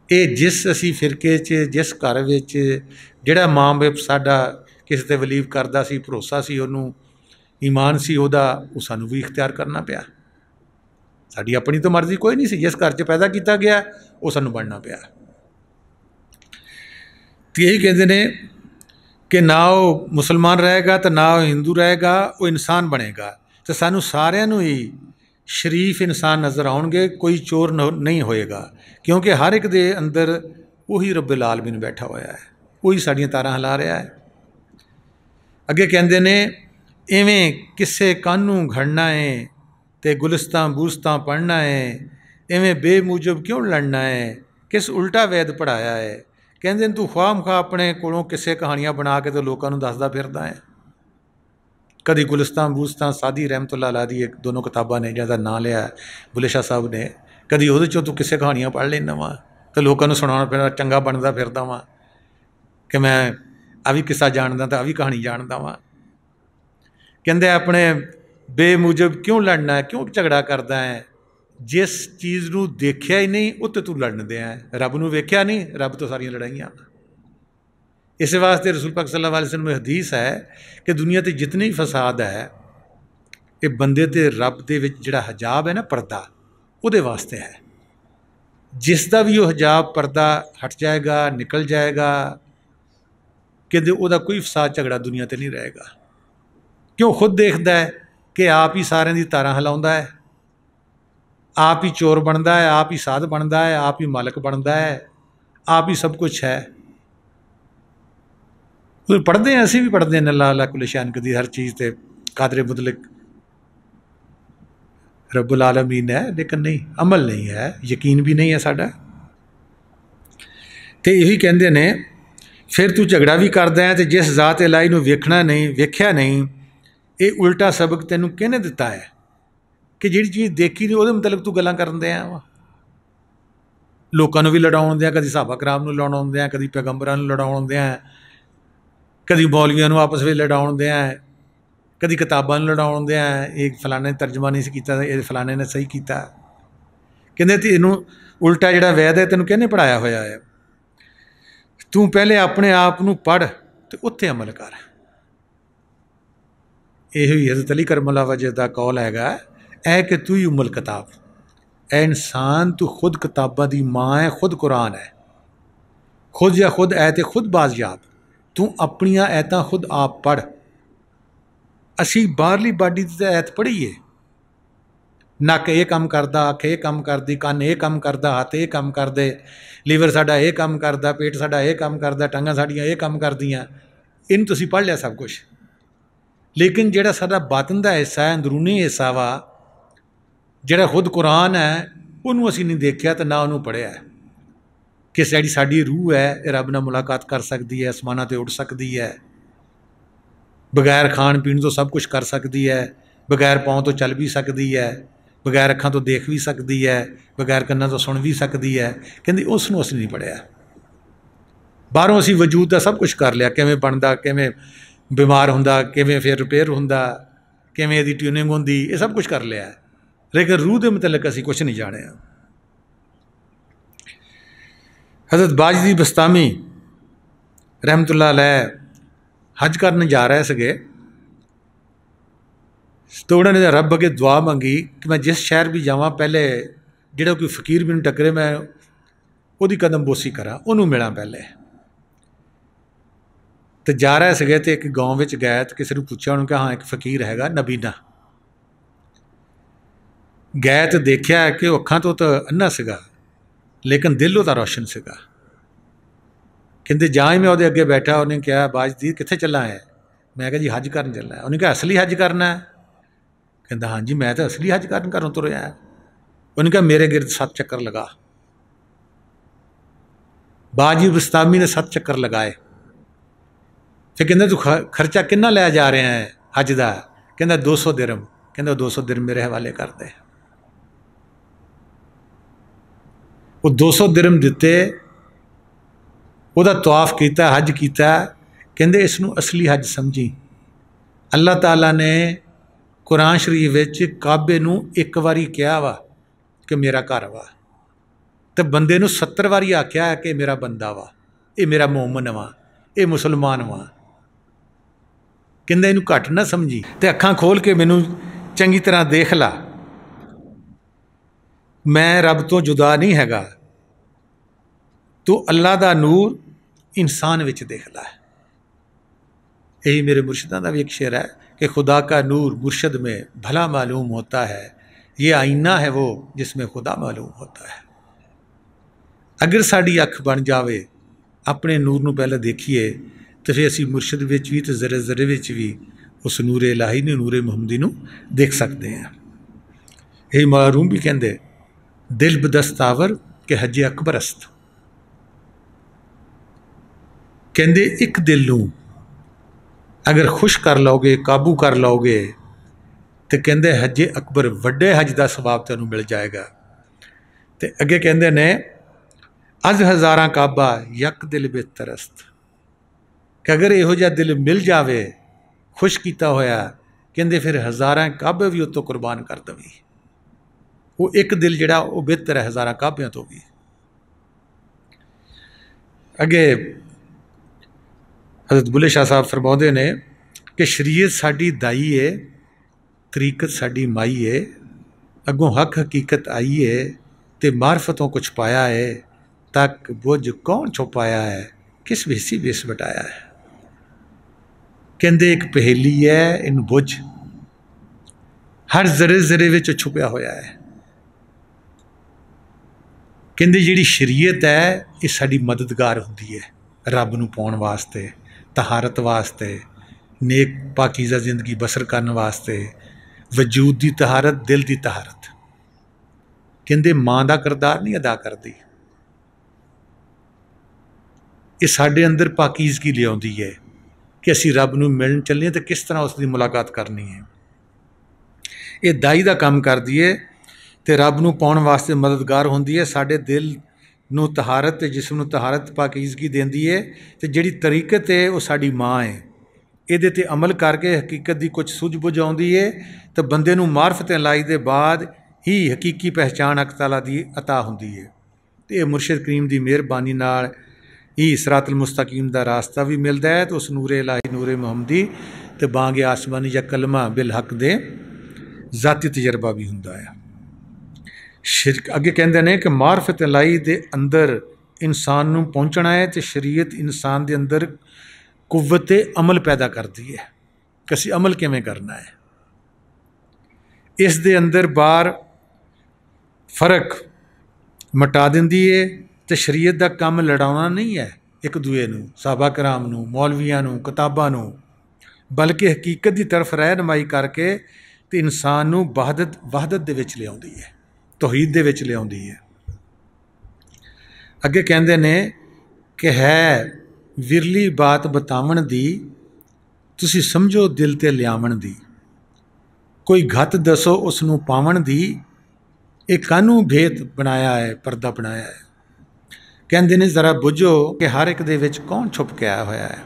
ये जिस असी फिरके च, जिस घर विच जिहड़ा माँ बाप साडा किसी ते बिलीव करदा सी, भरोसा सी, उहनूं ईमान सी उहदा, वो सानूं भी इख्तियार करना पिया। साडी अपनी तो मर्जी कोई नहीं सी, जिस घर च पैदा किया गया वो सानूं बनना पिया। तो यही कहते हैं कि ना वो मुसलमान रहेगा तो ना वो हिंदू रहेगा, वो इंसान बनेगा। तो सानू सारिਆਂ ਨੂੰ ही शरीफ इंसान नज़र आउणगे, कोई चोर नहीं होएगा, क्योंकि हर एक दे अंदर वही रब्बुल आलमीन बैठा होया है, वही साड़ियाँ तारां हिला रहा है। अगे कहते ने इवें किसे कानू घड़ना है ते गुलिस्तां बूस्तां पढ़ना है, इवें बेमूजब क्यों लड़ना है, किस उल्टा वैद पढ़ाया है। कहते तू ख्वाह खा अपने कोलों किसे कहानियां बना के तो लोगों को दसदा फिरदा है। कदी गुलिस्तां बूस्तां सादी रहमतुल्लाह अलैह दी एक दोनों किताबां ने जिहदा नाम लिया बुल्ले शाह साहब ने, कदी उहदे चों तू किसे कहानियां पढ़ लेना वा तो लोगों को सुनाउणा फिरदा, चंगा बनदा फिरदा वा कि मैं आ भी किस्सा जानदा तो आ भी कहानी जानदा वा। कहते अपने बेमूजब क्यों लड़ना है, क्यों झगड़ा करदा है, जिस चीज़ नूं देखिया ही नहीं उत्ते तू लड़न दिया है। रब नूं वेख्या नहीं, रब तो सारियां लड़ाइयां। इस वास्ते रसूल पाक सल्लल्लाहु अलैहि वसल्लम में हदीस है कि दुनिया ते जितने ही फसाद है ये बंदे ते रब दे विच जिहड़ा हजाब है ना, पर्दा, उहदे वास्ते है। जिसका भी वो हजाब पर्दा हट जाएगा, निकल जाएगा, कहते उहदा कोई फसाद झगड़ा दुनिया ते नहीं रहेगा। क्यों खुद देखता है कि आप ही सारे दी तारां हिलाउंदा है, आप ही चोर बनता है, आप ही साध बनता है, आप ही मालक बनता है, आप ही सब कुछ है। पढ़ते हैं, असी भी पढ़ते हैं अल्लाह अला कुल्ल शैइन कदीर, हर चीज़ ते कादर मुतलक रब्बुल आलमीन है, लेकिन नहीं अमल नहीं है, यकीन भी नहीं है साडा। तो यही कहते ने फिर तू झगड़ा भी करदा है तो जिस ज़ात इलाही नूं वेखना नहीं, वेख्या नहीं, ये उल्टा सबक तैनूं किहने दिता है कि जिहड़ी चीज़ देखी नहीं उहदे मुतलक तू गल्लां करन दिया वा। लोकां नूं भी लड़ाउण दिया, कदी सहाबा कराम नूं लड़ाउण दिया, कदी पैगंबरां नूं लड़ाउण दिया, कदी मौलवियां नूं आपस में लड़ाउण दिया, कदी किताबां नूं लड़ाउण दिया, एक फलाने ने तर्जमा नहीं कीता, ये फलाने ने सही कीता। कहंदे तैनूं उल्टा जिहड़ा वैद है तैनूं किहने पढ़ाया होया है, तू पहले अपने आप नूं पढ़ ते उत्थे अमल कर। यही हज़रत अली करमल्ला वजह का कौल हैगा ऐ कि तू ही उम्मुल किताब, ऐ इंसान तू खुद किताबां दी माँ है, खुद कुरान है, खुद या खुद ऐ ते खुद बाजियाब, तू अपनियां ऐतां खुद आप पढ़। असी बाहरली बाडी दी ऐत पढ़ीए, नक ये कम करदा, अख ये कम करदी, कन ये कम करदा, हत्थ ये कम करदे, लीवर साडा ये कम करदा, पेट साडा ये कम करदा, टांगां साडियां ये कम करदियां, इन तुसीं पढ़ लिया सब कुछ। लेकिन जिहड़ा साडा बातन दा हिस्सा है, अंदरूनी हिस्सा वा, जिहड़ा खुद कुरान है, उन्होंने असीं नहीं देखिया तो ना उन्होंने पढ़िया है। कि ਜਿਹੜੀ ਸਾਡੀ रूह है ਇਹ ਰੱਬ ਨਾਲ ਮੁਲਾਕਾਤ ਕਰ ਸਕਦੀ है, आसमानां ते उड़ सकती है, बगैर खाण पीण तो सब कुछ कर सकती है, बगैर पाँव तो चल भी सकती है, बगैर अखां तो देख भी सकती है, बगैर कन्नां तो सुन भी सकती है। कहंदी उस नूं असीं नहीं पढ़िया। बाहरों असीं वजूद दा सब कुछ कर लिया, किवें बनदा, किवें बीमार हुंदा, किवें फिर रिपेयर हुंदा, किवें इहदी ट्यूनिंग हुंदी, ये सब कुछ कर लिया, लेकिन रूह दे मुतलक असीं कुछ नहीं जाणिया। हज़रत बाजदी बस्तामी रहमतुल्लाह अलैह हज करन जा रहे सगे, तो उन्होंने रब अगे दुआ मंगी कि मैं जिस शहर भी जावां पहले जिहड़ा कोई फकीर मैनूं टकरे मैं उहदी कदम बोसी करा, उहनूं मिलां पहले। तो जा रहे सगे तो एक गाँव में गए तो किसी ने पूछा उन्होंने कि हाँ एक फकीर हैगा नबीना। गए तो देखा कि अखां तो अन्ना सीगा लेकिन दिल उहदा रोशन सीगा। कहते जां ही मैं उहदे अगे बैठा, उन्हें कहा बाजदी कित्थे चला है? मैं कहा जी हज करन चलना है। उन्हें कहा असली हज करना है? कहता हाँ जी मैं तो असली हज करन घरों तुरया है। उन्हें कहा मेरे गिरद 7 चक्कर लगा। बाजी बस्तामी ने 7 चक्कर लगाए। फिर कहते तू खर्चा कितना लै जा रहे हैं हज का? कहता 200 दिरहम। कहता 200 दिरहम मेरे हवाले कर दे। वो 200 दिरहम दिते, उहदा तवाफ किया, हज किया। कहते इसनूं असली हज समझी। अल्लाह ताला ने कुरान शरीफ विच काबे नूं एक वारी कहा वा कि मेरा घर वा, तो बंदे नूं 70 वारी आख्या है कि मेरा बंदा वा, ये मेरा मोमन वा, ये मुसलमान वा। कहंदे इनू घट ना समझी, तो अखां खोल के मैनू चंगी तरह देख ला, मैं रब तो जुदा नहीं हैगा, तू अल्लाह दा नूर इंसान विच देख ला। यही मेरे मुर्शिदां दा भी एक शेर है कि खुदा का नूर मुर्शद में भला मालूम होता है, ये आईना है वो जिसमें खुदा मालूम होता है। अगर साड़ी अख बन जावे अपने नूर नूं पहले देखिए तो फिर असी मुर्शद विच भी तो जरे जरे विच भी उस नूरे इलाही ने नूरे मुहम्मदी नूं देख सकते हैं। यही मारूम भी कहते दिल बदस्तावर के हजे अकबरस्त। कहते एक दिल नूं अगर खुश कर लोगे, काबू कर लोगे, तो कहते हजे अकबर वड्डे हज का सवाब तैनूं मिल जाएगा। तो अगे कहते ने अज हज़ारां काबा यक दिल बेतरस्त, कि अगर इहो जिहा दिल मिल जाए खुश किया होया, कहते फिर हज़ारां काबे भी उत्तों कुर्बान कर दवी। वो एक दिल जिहड़ा वो बेहतर है हज़ारां काबियां तो भी। अगे हज़रत बुल्ले शाह साहब फरमाउंदे ने कि शरीयत साडी दाई है, तरीकत साडी माई है, अगों हक हकीकत आई है, ते मार्फतों कुछ पाया है, तक बुझ कौन छुपाया है, किस भेसी बेस बटाया है। कहते एक पहेली है, इन बुझ हर जरे जरे विच छुपया होया है। कहते जिहड़ी शरीयत है ये साडी मददगार हुंदी है रब नूं पाउण वास्ते, तहारत वास्ते, नेक पाकीज़ा जिंदगी बसर करने वास्ते, वजूद की तहारत, दिल की तहारत। कहते माँ का किरदार नहीं अदा करती, ये साडे अंदर पाकीज़गी लियाउंदी है कि असी रब नूं मिलण चले तो किस तरह उसकी मुलाकात करनी है। ये दाई का काम करदी है तो रब नूं पाउण वास्ते मददगार हुंदी है। साडे दिल नूं तहारत ते जिस्म नूं तहारत पाकीज़गी देंदी है। तो जिहड़ी तरीकत है वो साडी माँ है, इहदे ते अमल करके हकीकत की कुछ सूझ बुझ आउंदी है, तो बंदे नूं मार्फत लाई दे बाद ही हकीकी पहचान अक ताला दी अता हुंदी है। तो ये मुर्शिद करीम की मेहरबानी नाल ही सिरातुल मुस्तकीम का रास्ता भी मिलता है। तो उस नूरे इलाही नूरे मुहम्मदी तो बांगे आसमानी या कलमा बिल हक दे जाती तजर्बा भी हुंदा है। शिरक अगे कहते हैं कि मार्फत इलाही दे अंदर इंसान नूं पहुँचना है, तो शरीयत इंसान के अंदर कुव्वत अमल पैदा करती है कि असीं अमल किवें करना है। इस दे अंदर बार फर्क मिटा दिंदी है। तो शरीयत का काम लड़ाउणा नहीं है एक दूए नूं, साहबा कराम नूं, मौलवियां नूं, किताबां नूं, बल्कि हकीकत की तरफ रहनुमाई करके तो इंसान नूं वहदत दे विच लियाउंदी है, तौहीद दे विच लियाउंदी है। अगे कहते ने कि है विरली बात बतावन दी, तुसी समझो दिल ते लियावन दी। कोई घत दसो उसनू पावन दी, एक कानू भेत बनाया है, पर्दा बनाया है। कहते ने जरा बुझो कि हर एक दे विच कौन छुप के आया होया है,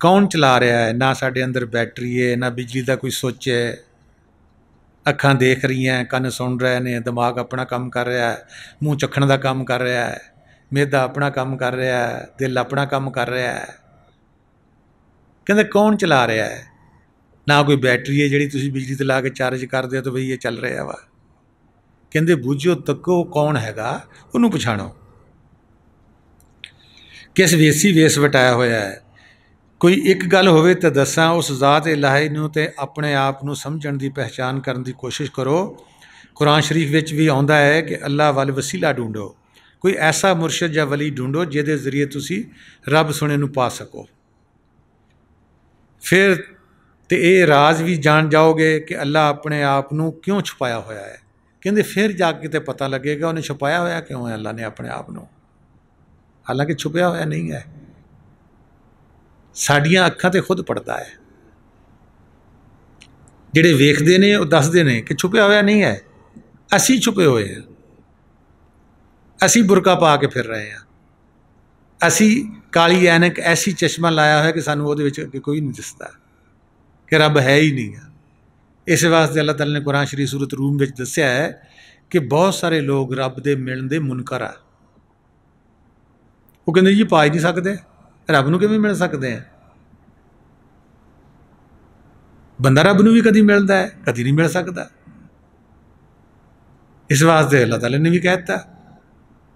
कौन चला रहा है। ना साडे अंदर बैटरी है, ना बिजली का कोई सुच है। अखां देख रही हैं, कन्न सुन रहे ने, दिमाग अपना काम कर रहा है, मूँह चखण का काम कर रहा है, मेदा अपना काम कर रहा है, दिल अपना काम कर रहा है। कहते कौन चला रहा है। ना कोई बैटरी है जी तुम बिजली ते ला के चार्ज कर दो तो बई ये चल रहा वा। कहते बूझो तको कौन हैगा, उन्होंने पछाणो। किस वेसी वेस वटाया होया है। कोई एक गल होवे तो दसा, उस जात इलाही नूं ते अपने आप नूं समझण दी पहचान करने की कोशिश करो। कुरान शरीफ विच भी आउंदा है कि अल्लाह वल वसीला ढूंढो, कोई ऐसा मुर्शद या वली ढूंढो जिहदे जरिए तुसी रब सुने नूं पा सको। फिर तो ये राज भी जान जाओगे कि अल्लाह अपने आप नूं क्यों छुपाया होया है। कहते फिर जाके तो पता लगेगा उन्हें छुपाया होया क्यों है अल्लाह ने अपने आप नूं, हालांकि छुपया होया नहीं है। साडियां अखां ते खुद पड़ता है, जिहड़े वेखदे ने वो दसदे ने कि छुपया होया नहीं है। असी छुपे हुए हैं, असी बुरका पा के फिर रहे हैं, असी काली ऐनक ऐसी चश्मा लाया है कि सानू उहदे विच कोई नहीं दिसदा कि रब है ही नहीं है। इस वास्ते अल्लाह ताला ने कुरान शरीफ सूरत रूम में दस्या है कि बहुत सारे लोग रब दे मिलण दे मुनकर आ। वो कहते जी पा ही नहीं सकते, रब नूं किवें मिल सकते हैं। बंदा रब नूं भी कदी मिलता है, कदी नहीं मिल सकता। इस वास्ते अल्लाह ताला ने भी कह दिता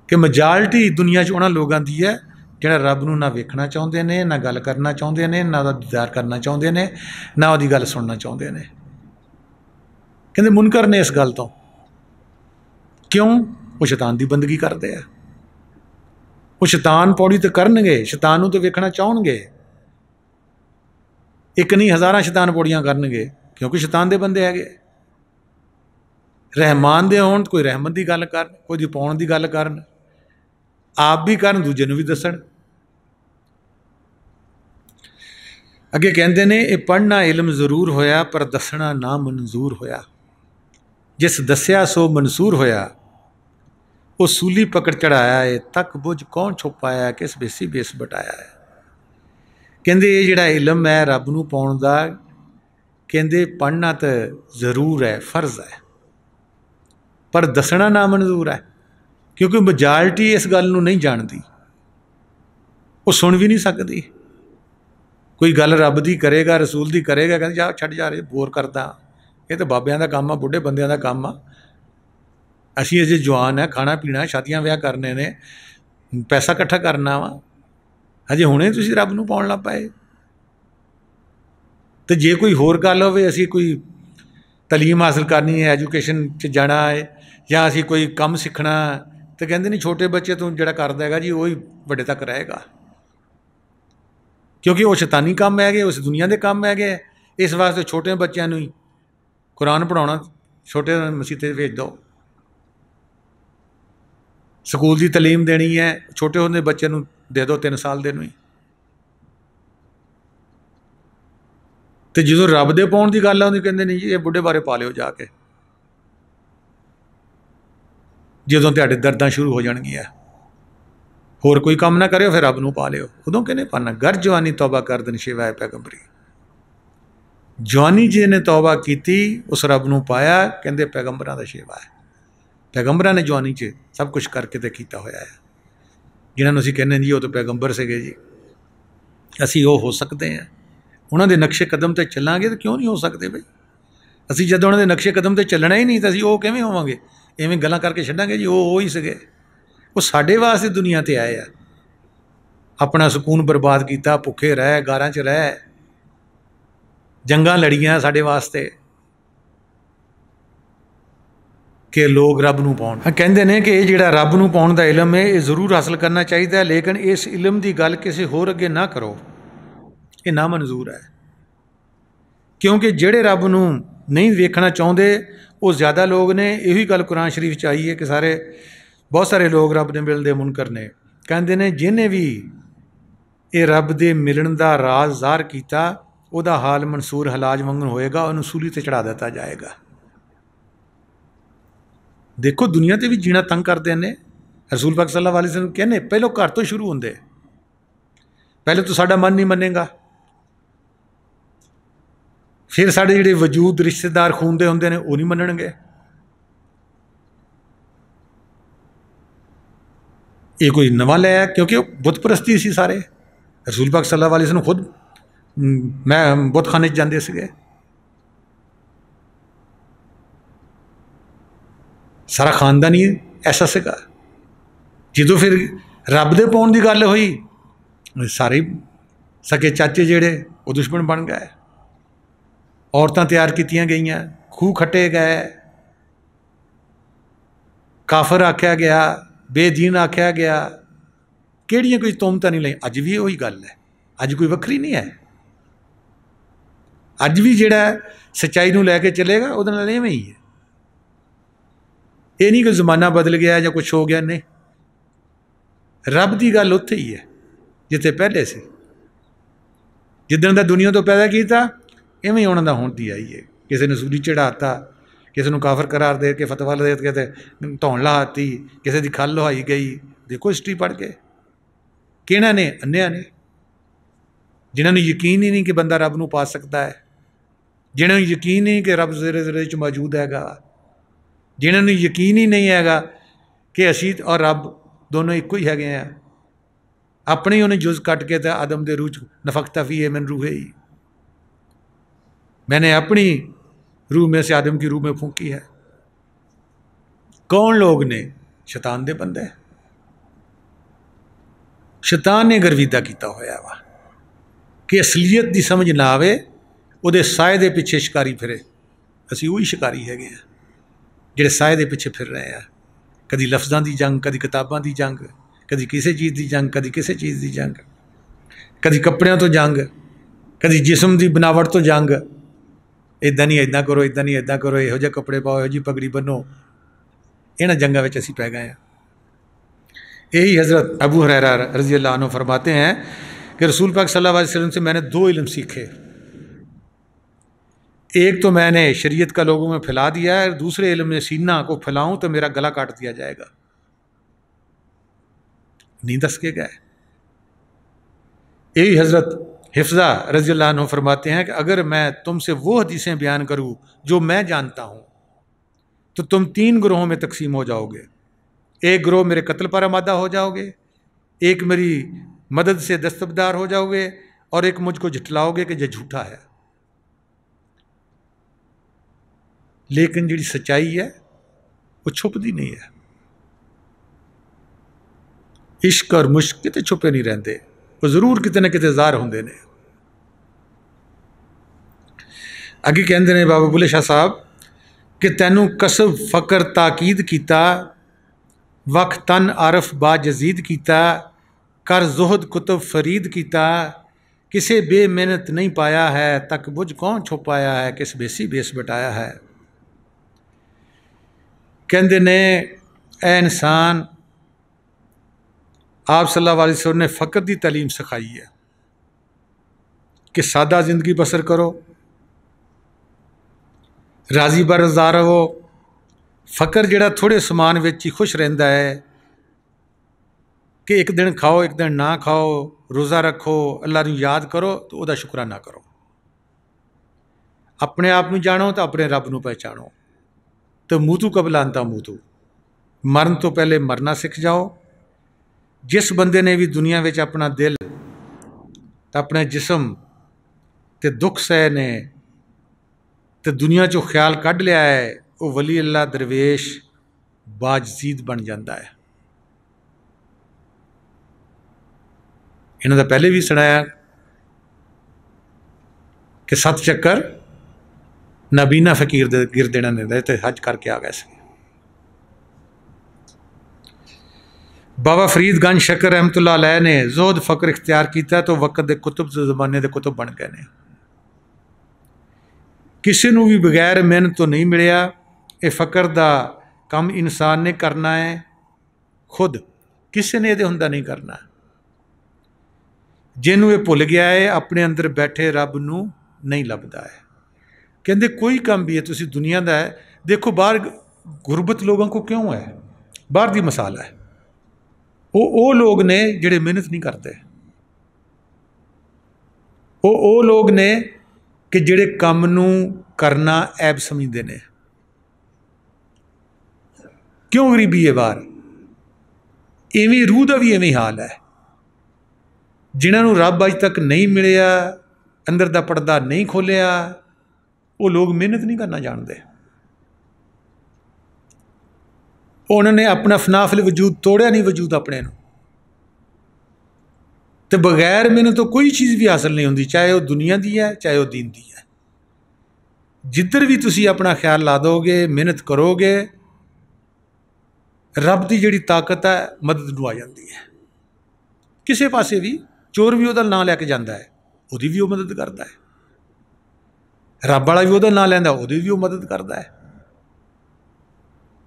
कि मजालटी दुनिया च उन्हां लोगों की है जिहड़ा रब नूं ना वेखना चाहुंदे ने, ना गल करना चाहुंदे ने, ना उहदा दीदार करना चाहुंदे ने, ना उहदी गल सुनना चाहुंदे ने। कहते मुनकर ने इस गल तो, क्यों? वो शैतान की बंदगी करते हैं। वो शैतान पौड़ी तो करनगे, शैतान नूं तो वेखना चाहणगे। एक नहीं हज़ारां शैतान पौड़ियां करनगे, क्योंकि शैतान दे बंदे हैगे। रहमान दे होण कोई रहमत की गल करन, कोई दी पाउण की गल करन, आप भी करन दूजे नूं भी दस्सण। अगे कहते ने ये पढ़ना इलम जरूर होया पर दसना ना मंजूर होया। जिस दस्या सो मंसूर होया, वो सूली पकड़ चढ़ाया है, तक बुझ कौन छुपाया, किस बेसी बेस बटाया है। कहते ये जिहड़ा इलम है रब नूं पाउण दा, कहते पढ़ना तो जरूर है, फर्ज है, पर दसना ना मंजूर है, क्योंकि मजालटी इस गल नूं नहीं जानती, वो सुन भी नहीं सकती। कोई गल रब की करेगा, रसूल की करेगा, कहते जा छड्ड जा, बोर करदा, ये तो बाबियां दा काम आ, बुढ़े बंदियां दा काम आ। असीं अजे जवान है, खाना पीना, शादियां विआह करने ने, पैसा इकट्ठा करना वा, हजे हुणे तुसीं रब नूं पाउण लग पए। तो जे कोई होर गल होवे, असीं कोई तलीम हासिल करनी है, एजुकेशन च जाना है, या असीं कोई काम सीखना, तो कहते नहीं छोटे बच्चे तो जिहड़ा करदा हैगा जी वही वड्डे तक रहेगा, क्योंकि वो शैतानी काम है, उस दुनिया के काम है। इस वास्ते छोटे बच्चों ही कुरान पढ़ाना, छोटे मसीते भेज दो, स्कूल की तलीम देनी है, छोटे होंदे बच्चे नूं दे दो 3 साल दे नूं ही। तो जो रब दे पाउण की गल आउंदी, कहंदे नहीं जी ये बुढ़े बारे पा लिओ जाके, जदों तुहाडे दर्दां शुरू हो जाणगियां, होर कोई काम ना करियो, फिर रब नूं पा लिओ। उदों किहने पाना, गर जवानी तौबा कर दिन शिवाए पैगंबरी। जवानी जिहने तौबा की उस रब नूं पाया, कहंदे पैगंबरां दा शेवा है। पैगंबरां ने जवानी च सब कुछ करके तो किया होया है, जिन्होंने असीं कहने जी वो तो पैगंबर सीगे जी, असीं वो हो सकते हैं। उन्होंने दे नक्शे कदम ते चलांगे तो क्यों नहीं हो सकते बई। असीं जदों उन्होंने नक्शे कदम ते चलना ही नहीं तो असीं वो किवें होवांगे, इवें गल्लां करके छड्डांगे जी वो ही सीगे। वो साडे वास्ते दुनिया ते आए आ, अपना सुकून बर्बाद किया, भुखे रह, गारां च रह, जंगां लड़ियां साडे वास्ते कि लोग रब नूं पाउण। कहंदे ने कि जिहड़ा रब नूं पाउण दा इलम है ये जरूर हासिल करना चाहिए, लेकिन इस इलम की गल किसी होर अगे ना करो, ये ना मंजूर है। क्योंकि जिहड़े रब नूं नहीं वेखना चाहुंदे वो ज़्यादा लोग ने। यही गल कुरान शरीफ च आई है कि सारे बहुत सारे लोग रब ने मिलते मुनकर ने कहते ने जिन्हें भी ये रब दे मिलन का राज ज़ाहिर किया ਉਹਦਾ हाल मंसूर हलाज वांगू होएगा, ਉਹਨੂੰ सूली ते चढ़ा दिता जाएगा। देखो दुनिया ते भी जीना तंग करते हैं। रसूल पाक सल्लल्लाहु अलैहि वसल्लम कहने पहले घर तो शुरू होंगे, पहले तो साडा मन नहीं मनेगा, फिर साडे जिहड़े वजूद रिश्तेदार खून दे होंदे ने वो नहीं मनणगे। ये कोई नवा लिया क्योंकि बुत परस्ती सी सारे। रसूल पाक सल्लल्लाहु अलैहि वसल्लम खुद मैं बुत खाने जाते थे, सारा खानदान ही ऐसा सगा। जो फिर रब दे पाउण दी गल हुई, सारे सके चाचे जेड़े वो दुश्मन बन गए, औरतां तैयार कीतियां गईयां, खूह खट्टे गए, काफर आख्या गया, बेदीन आख्या गया, केड़ियां कोई तोहमतां नहीं लाई। अज भी वही गल है, अज कोई वक्री नहीं है। अज भी जिहड़ा सच्चाई नूं लैके चलेगा उहदे नाल इवें ही है। ये नहीं कि जमाना बदल गया या कुछ हो गया, नहीं। रब की गल उत्थे ही है जिथे पहले से, जिदन दा दुनिया तो पैदा किया इवें ही उन्होंने होती आई है। किसी ने सूली चढ़ाता, किसी ने काफर करार दे के फतवा दे के धौन लहाती, किसी की खल लुहाई गई। देखो हिस्ट्री पढ़ के किहड़ा ने, अन्निया ने, जिन्होंने यकीन ही नहीं कि बंदा रब नूं पा सकता है, जिन्होंने यकीन नहीं कि रब ज़रे च मौजूद हैगा, जिन्होंने यकीन ही नहीं हैगा कि असी और रब दोनों एको ही है। अपने ही उन्हें जुज़ कट के तो आदम दे रूह नफख्ता फी है मैन रूह ही, मैंने अपनी रूह में से आदम की रूह में फूंकी है। कौन लोग ने? शैतान दे बंदे। शैतान ने गर्विदा किया होया वा कि असलीयत की समझ ना आवे, उहदे साए दे पिछे शिकारी फिरे। असी वही शिकारी है जिहड़े साए दे पिछे फिर रहे हैं। कदी लफ्ज़ां की जंग, कदी किताबां की जंग, कदी किसी चीज़ की जंग, कदी किसी चीज़ की जंग, कदी कपड़ियां तो जंग, कदी जिस्म की बनावट तो जंग। इदां नहीं इदां करो, इदां नहीं इदां करो, इहो जिहे कपड़े पाओ, इहो जी पगड़ी बनो। इन्हां जंगां विच असीं पै गए हैं। यही हज़रत अबू हुरैरा रज़ी अल्लाह अन्हु फरमाते हैं कि रसूल पाक सल्लल्लाहु अलैहि वसल्लम से मैंने 2 इल्म सीखे। एक तो मैंने शरीयत का लोगों में फैला दिया है, दूसरे इल्म में सीना को फैलाऊं तो मेरा गला काट दिया जाएगा। नहीं दस के गए। यही हज़रत हिफ्ज़ा रज़ी अल्लाह अन्हु फरमाते हैं कि अगर मैं तुमसे वो हदीसें बयान करूँ जो मैं जानता हूँ तो तुम 3 ग्रोहों में तकसीम हो जाओगे। एक ग्रोह मेरे कत्ल पर आमादा हो जाओगे, एक मेरी मदद से दस्तबदार हो जाओगे, और एक मुझको झुठलाओगे कि यह झूठा है। लेकिन जी सच्चाई है वो छुपती नहीं है। इश्क और मुश्क किते छुपे नहीं रहते, वो जरूर किते ना किते ज़ाहिर होंदे ने। अगे कहते हैं बाबा बुले शाह साहब कि तैनू कसब फकर ताकीद किया, वख तन आरफ बा जजीद किया, कर जुहद कुतुब फरीद किया, किसे बेमिहनत नहीं पाया है, तक बुझ कौन छुपाया है, किस बेसी बेस बटाया है। कहते ने ए इंसान, आप सल्लल्लाहु अलैहि वसल्लम ने फ़क्र की तालीम सिखाई है कि सादा जिंदगी बसर करो, राजी बरज़ा रहो। फ़क्र जिहड़ा थोड़े समान विच ही खुश रहिंदा है कि एक दिन खाओ एक दिन ना खाओ, रोज़ा रखो, अल्लाह नूं याद करो तो उसदा शुकराना करो। अपने आप नूं जानो तो अपने रब नूं पहचानो। तो मूतू कबला अंता मूतू, मरन तो पहले मरना सीख जाओ। जिस बंदे ने भी दुनिया में अपना दिल तो अपने जिसम ते दुख सहे ने तो दुनिया चो ख्याल कढ़ लिया है, वो वली अल्लाह दरवेश बाजजीद बन जाता है। इन्हों पहले भी सुनाया कि 7 चक्कर नाबीना फकीर दे गिरदे ने तो हज करके आ गए थे। बाबा फरीद गंज शकर रहमतुल्लाह अलैह ने जोहद फकर इख्तियार किया तो वक़्त के कुतुब जमाने के कुतुब बन गए ने। किसी नूं भी बगैर मेहनत तो नहीं मिलिया। ये फ़क्र का काम इंसान ने करना है। खुद, किसी ने ये हुंदा नहीं करना। जिन्हों ये भुल गया है अपने अंदर बैठे रब नूं नहीं लभदा है। कहते कोई काम भी है तुसी दुनिया का है, देखो बाहर गुरबत लोगों को क्यों है, बाहर की मिसाल है, वो लोग ने जिहड़े मेहनत नहीं करते, वो लोग ने कि जिहड़े काम नूं करना ऐब समझते हैं। क्यों गरीबी है बाहर? इवें रूह का भी इवें हाल है। जिन्होंने रब अज तक नहीं मिलिया, अंदर का पर्दा नहीं खोलिया, वो लोग मेहनत नहीं करना जानते। उन्होंने अपना फनाफिल वजूद तोड़िया नहीं, वजूद अपने नूं। तो बगैर मैनू तो कोई चीज़ भी हासिल नहीं होती, चाहे वह दुनिया की है चाहे वह दीन की है। जिधर भी तुसी अपना ख्याल ला दोगे, मेहनत करोगे, रब की जिहड़ी ताकत है मदद नूं आ जाती है। किसी पासे भी चोर भी वह नां लैके जाता है, वही भी वह मदद करता है। रब वाला भी वह नां लैंदा, वही भी वह मदद करता है।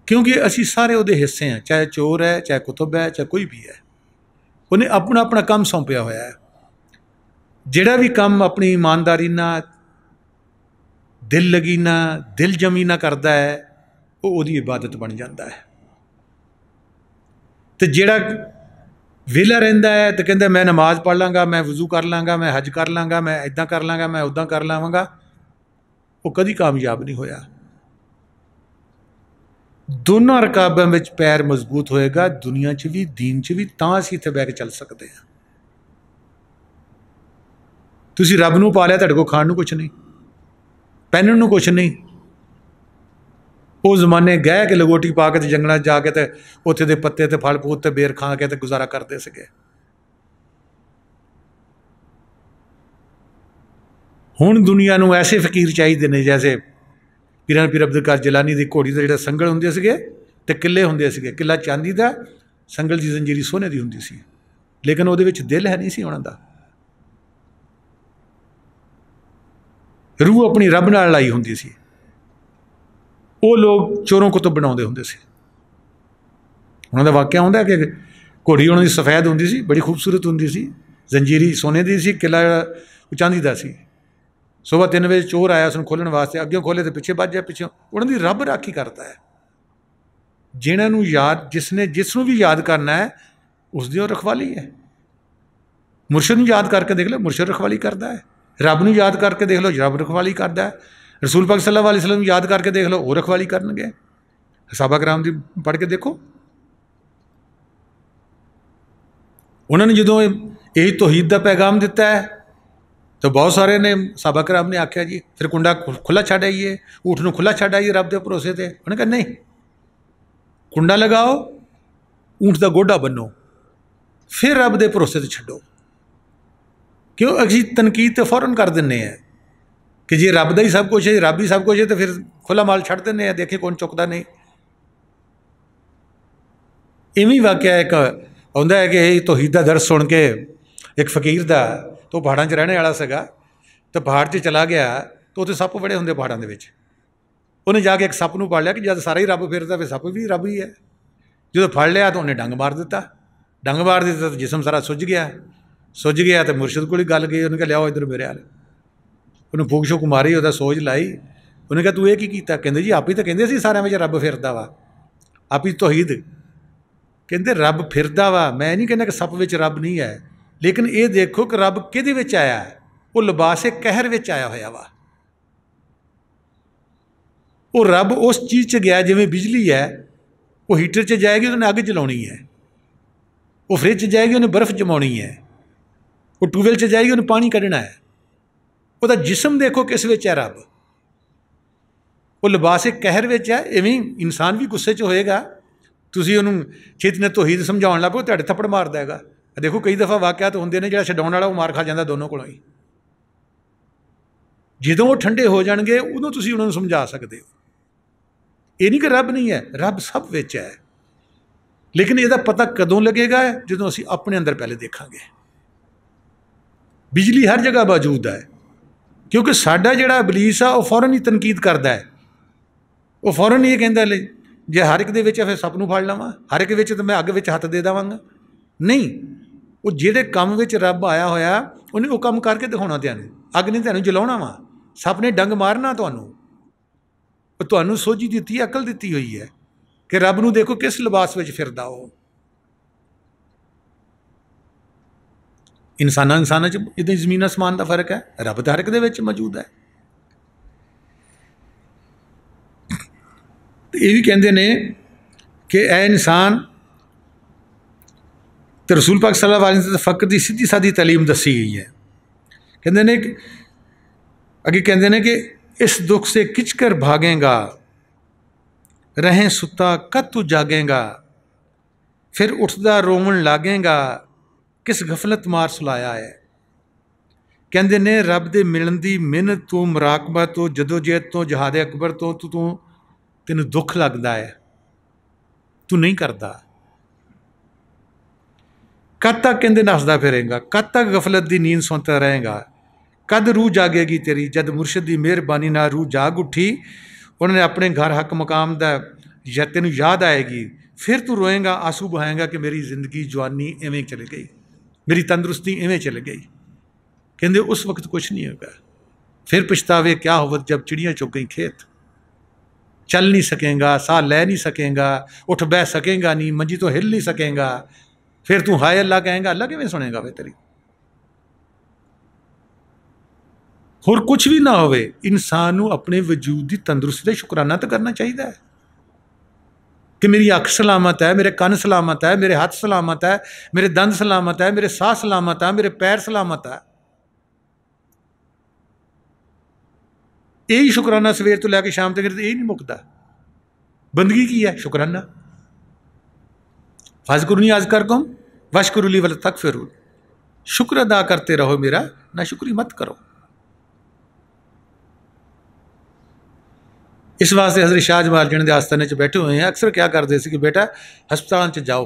क्योंकि असी सारे वो हिस्से हैं, चाहे चोर है, चाहे कुतुब है, चाहे कोई भी है। उन्हें अपना अपना काम सौंपया होया है। जिहड़ा भी काम अपनी ईमानदारी ना, दिल लगी ना, दिल जमी ना करता है, वो उसदी इबादत बन जाता है। तो जिहड़ा वेला रहिंदा है तो कहंदा मैं नमाज पढ़ लाँगा, मैं वजू कर लाँगा, मैं हज कर लाँगा, मैं इदां कर लाँगा, मैं उदां कर लावांगा, वो कभी कामयाब नहीं होया। दोनों रकाबां विच पैर मजबूत होएगा, दुनिया च भी दीन च भी, तां असीं इत्थे बैठ के चल सकते हैं। तुसीं रब नूं पा लिया, तुहाडे कोल खाण नूं कुछ नहीं, पहनण नूं कुछ नहीं। वो जमाने गह के लगोटी पा के जंगलों जाके तो उत्थे दे पत्ते ते फल फूल ते बेर खा के ते गुजारा करते सके। हुण दुनिया नूं ऐसे फकीर चाहिए ने जैसे पीरां पीर अब्दुल कादिर जिलानी की घोड़ी के जिहड़े संगल हुंदे सीगे ते किले हुंदे सीगे। किला चांदी का, संगल की जंजीरी सोने की हुंदी सी, लेकिन उहदे विच दिल है नहीं सी उहनां दा। रूह अपनी रब नाल लाई हुंदी सी। वो लोग चोरों कुतुब बनाउंदे हुंदे सी। उन्हां दा वाकिया हुंदा कि घोड़ी उन्हां दी सफेद हुंदी सी, बड़ी खूबसूरत हुंदी सी, जंजीरी सोने की सी, किला चांदी का सी। सुबह 3 बजे चोर आया उसनूं खोलण वास्ते, अगे खोले तो पिछे बच जाए, पिछों उन्होंने रब राखी करता है। जिन्होंने याद, जिसनों भी याद करना है उसकी रखवाली है। मुर्शद नूं याद करके देख लो, मुर्शद रखवाली करता है। रब नूं याद करके देख लो, रब रखवाली करता है। रसूल पाक सल्लल्लाहु अलैहि वसल्लम याद करके देख लो, वो रखवाली करनगे। सहाबा कराम दी पढ़ के देखो, उन्होंने जो यही तौहीद का पैगाम दिता है तो बहुत सारे ने सहाबा कराम ने आख्या जी फिर कुंडा खुला छड्ड आइए, ऊठ नूं खुला छड्ड आइए रब के भरोसे ते। उन्हें कहा नहीं, कुंडा लगाओ, ऊँट का गोडा बनो, फिर रब के भरोसे ते छड्डो। क्यों असी तनकीद तो फौरन कर दिंने हैं कि जे रब का ही सब कुछ है, रब ही सब कुछ है, तो फिर खुला माल छड्ड दिंने हैं, देखे कौन चुकता नहीं। इवें वाकया एक आउंदा है कि तौहीद का दर्स सुन के एक फकीर का, तो पहाड़ों च रहने वाला सगा, तो पहाड़ च चला गया तो उत्थे सप बड़े होंगे पहाड़ों के। उन्हें जाके एक सप नूं पढ़ लिया कि जब सारा ही रब फिरदा फिर सप भी रब ही है। जो फड़ लिया तो उन्हें डंग मार दिता, डंग मार दिता तो जिसम सारा सुज गया तो मुर्शद को गल गई। उन्हें कहा लियाओ इधर मेरे हाल, उन्हें फूक शूक मारी, वह सोच लाई। उन्हें कहा तू ये की कीता? कहंदे जी आप ही तो कहंदे सी सारिਆਂ ਵਿੱਚ रब फिरदा वा, आप ही तौहीद कहते रब फिरदा वा। मैं नहीं कहना कि सप विच रब नहीं है, लेकिन ये देखो कि रब किहदे विच आया, वो लिबासे कहर विच आया होया वा। वो रब उस चीज़ च गया जिवें बिजली है, वो हीटर च जाएगी उन्हें अग जलानी है, वो फ्रिज च जाएगी उन्हें बर्फ जमानी है, वो ट्यूबवैल च जाएगी उन्हें पानी कढ़ना है। वो जिसम देखो किस विच है रब, वो लिबासे कहर विच है। इवें इंसान भी गुस्से च होएगा, तुसीं उन्होंने छेती ने तौहीद समझाउण लग पो तुहाडे थप्पड़ मार देगा। देखो कई दफ़ा वाकियात होंदे ने, जिहड़ा छड्डाउण वाला वो मार खा जांदा दोनों कोलों ही। जदों वो ठंडे हो जाणगे उदों तुसीं उन्हां नूं समझा सकदे हो। ये नहीं कि रब नहीं है, रब सब विच है, लेकिन इसदा पता कदों लगेगा? जदों असीं अपने अंदर पहले देखांगे। बिजली हर जगह मौजूद है, क्योंकि साडा जिहड़ा इबलीस आ वो फौरन ही तनकीद करदा है, वो फौरन ही कहंदा जे हर एक दे विच फिर सब नूं फड़ लवां, हर एक विच तो मैं अग विच हत्थ दे देवांगा? नहीं, वो जिहड़े काम विच रब आया होया उन्हें वो काम करके दिखाउणा तुहानूं, अग ने तुहानूं जलाउणा वा, सप ने डंग मारना तुहानूं सोझी दित्ती, अकल दित्ती हुई है कि रब नूं देखो किस लिबास विच फिरदा वो। इंसानां च इदां जमीन आसमान का फर्क है, रब तो हर एक दे विच मौजूद है। ये भी कहते हैं कि ए इंसान, तो रसूल पाक सल्लल्लाहु अलैहि वसल्लम फ़क्र की सीधी सादी तलीम दसी गई है। कहते हैं कि अगे कहते हैं कि इस दुख से किच कर भागेगा, रहें सुता कद तू जागेगा, फिर उठदा रोवन लागेगा, किस गफलत मार सुलाया है। कहते ने रब दे मिलन की मिन्नत तो, मुराकबा तो, जदोजहद तो, जहादे अकबर तो तेन दुख लगता है, तू नहीं करता। कद तक कहते नसदा फिरेगा, कद तक गफलत की नींद सौंता रहेगा, कद रूह जागेगी तेरी, जद मुर्शद की मेहरबानी नाल रूह जाग उठी, उन्होंने अपने घर हक मकाम का तेन याद आएगी, फिर तू रोएगा, आंसू बहाएगा कि मेरी जिंदगी जवानी इवें चली गई, मेरी तंदुरुस्ती इवें चली गई। कहते उस वक्त कुछ नहीं होगा, फिर पछतावे क्या होवत जब चिड़ियाँ चुग गई खेत। चल नहीं सकेगा, साह लै नहीं सकेगा, उठ बह सकेगा नहीं, मंजी तो हिल नहीं सकेगा, फिर तू हाय अल्लाह कहेगा, अल्लाह किवें सुनेगा वे तेरी। होर कुछ भी ना होवे, इंसान नूं अपने वजूद की तंदुरुस्ती का शुकराना तो करना चाहिए है कि मेरी अख सलामत है, मेरे कन सलामत है, मेरे हाथ सलामत है, मेरे दंद सलामत है, मेरे साह सलामत है, मेरे पैर सलामत है। यही शुकराना सवेर तो लैके शाम तक यही नहीं मुकता। बंदगी की है? शुकराना। फज़कुरुनी अज़्कुरकुम वशकुरुली वला तकफुरून, शुक्र अदा करते रहो मेरा, ना शुक्री मत करो। इस वास्ते हज़रत शाह जमाल जिन्होंने आस्थाने च बैठे हुए हैं, अक्सर क्या करते थे कि बेटा हस्पताल च जाओ,